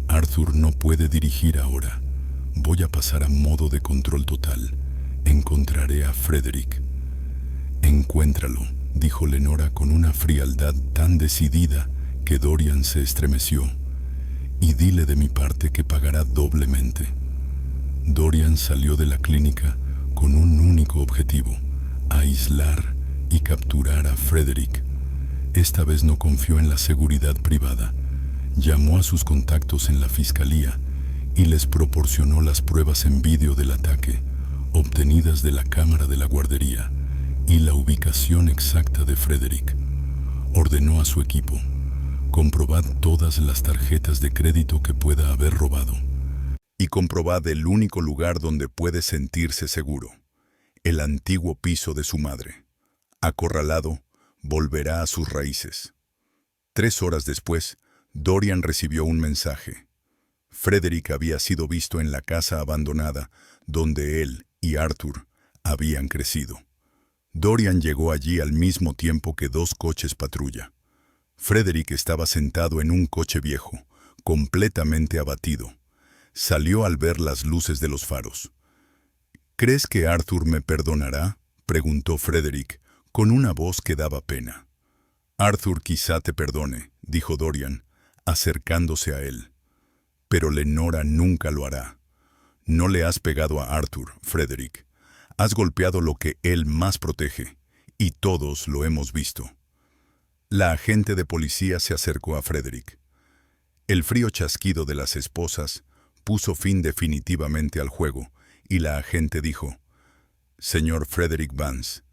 Arthur no puede dirigir ahora. Voy a pasar a modo de control total. Encontraré a Frederick. Encuéntralo, dijo Lenora con una frialdad tan decidida que Dorian se estremeció. Y dile de mi parte que pagará doblemente. Dorian salió de la clínica con un único objetivo: aislar y capturar a Frederick. Esta vez no confió en la seguridad privada. Llamó a sus contactos en la fiscalía y les proporcionó las pruebas en vídeo del ataque, obtenidas de la cámara de la guardería, y la ubicación exacta de Frederick. Ordenó a su equipo: comprobad todas las tarjetas de crédito que pueda haber robado. Y comprobad el único lugar donde puede sentirse seguro: el antiguo piso de su madre. Acorralado, volverá a sus raíces. 3 horas después, Dorian recibió un mensaje. Frederick había sido visto en la casa abandonada donde él y Arthur habían crecido. Dorian llegó allí al mismo tiempo que 2 coches patrulla. Frederick estaba sentado en un coche viejo, completamente abatido. Salió al ver las luces de los faros. ¿Crees que Arthur me perdonará?, preguntó Frederick, con una voz que daba pena. Arthur quizá te perdone, dijo Dorian, acercándose a él. Pero Lenora nunca lo hará. No le has pegado a Arthur, Frederick. Has golpeado lo que él más protege, y todos lo hemos visto. La agente de policía se acercó a Frederick. El frío chasquido de las esposas puso fin definitivamente al juego, y la agente dijo: «Señor Frederick Vance,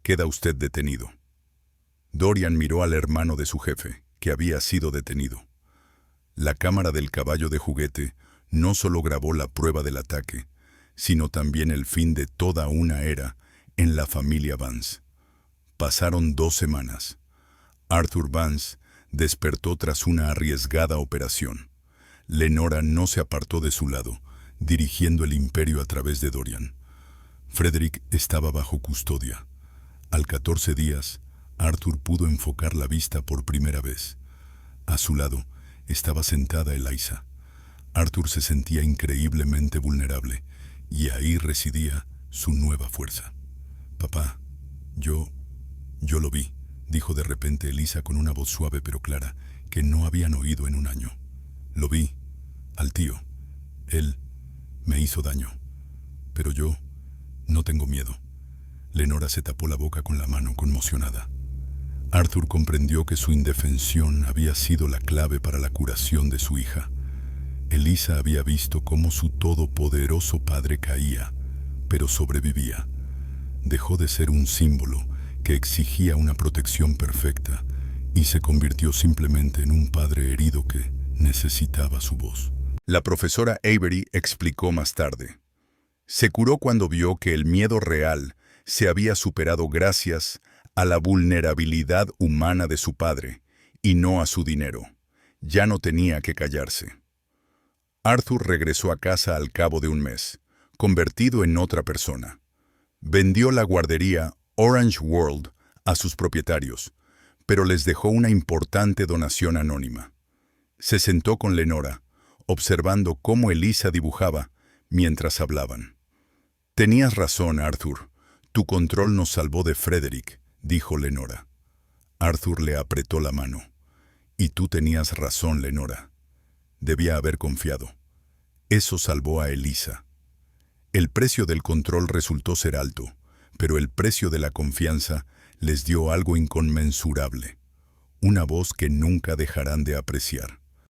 queda usted detenido». Dorian miró al hermano de su jefe, que había sido detenido. La cámara del caballo de juguete no solo grabó la prueba del ataque, sino también el fin de toda una era en la familia Vance. Pasaron 2 semanas. Arthur Vance despertó tras una arriesgada operación. Lenora no se apartó de su lado, dirigiendo el imperio a través de Dorian. Frederick estaba bajo custodia. Al 14 días, Arthur pudo enfocar la vista por primera vez. A su lado estaba sentada Eliza. Arthur se sentía increíblemente vulnerable, y ahí residía su nueva fuerza. «Papá, yo lo vi», dijo de repente Eliza con una voz suave pero clara, que no habían oído en un año. «Lo vi, al tío. Él me hizo daño. Pero yo no tengo miedo». Lenora se tapó la boca con la mano, conmocionada. Arthur comprendió que su indefensión había sido la clave para la curación de su hija. Eliza había visto cómo su todopoderoso padre caía, pero sobrevivía. Dejó de ser un símbolo que exigía una protección perfecta y se convirtió simplemente en un padre herido que necesitaba su voz. La profesora Avery explicó más tarde: «Se curó cuando vio que el miedo real se había superado gracias a la vulnerabilidad humana de su padre y no a su dinero. Ya no tenía que callarse». Arthur regresó a casa al cabo de un mes, convertido en otra persona. Vendió la guardería Orange World a sus propietarios, pero les dejó una importante donación anónima. Se sentó con Lenora, observando cómo Eliza dibujaba mientras hablaban. «Tenías razón, Arthur. Tu control nos salvó de Frederick», dijo Lenora. Arthur le apretó la mano. «Y tú tenías razón, Lenora. Debía haber confiado. Eso salvó a Eliza». El precio del control resultó ser alto, pero el precio de la confianza les dio algo inconmensurable: una voz que nunca dejarán de apreciar.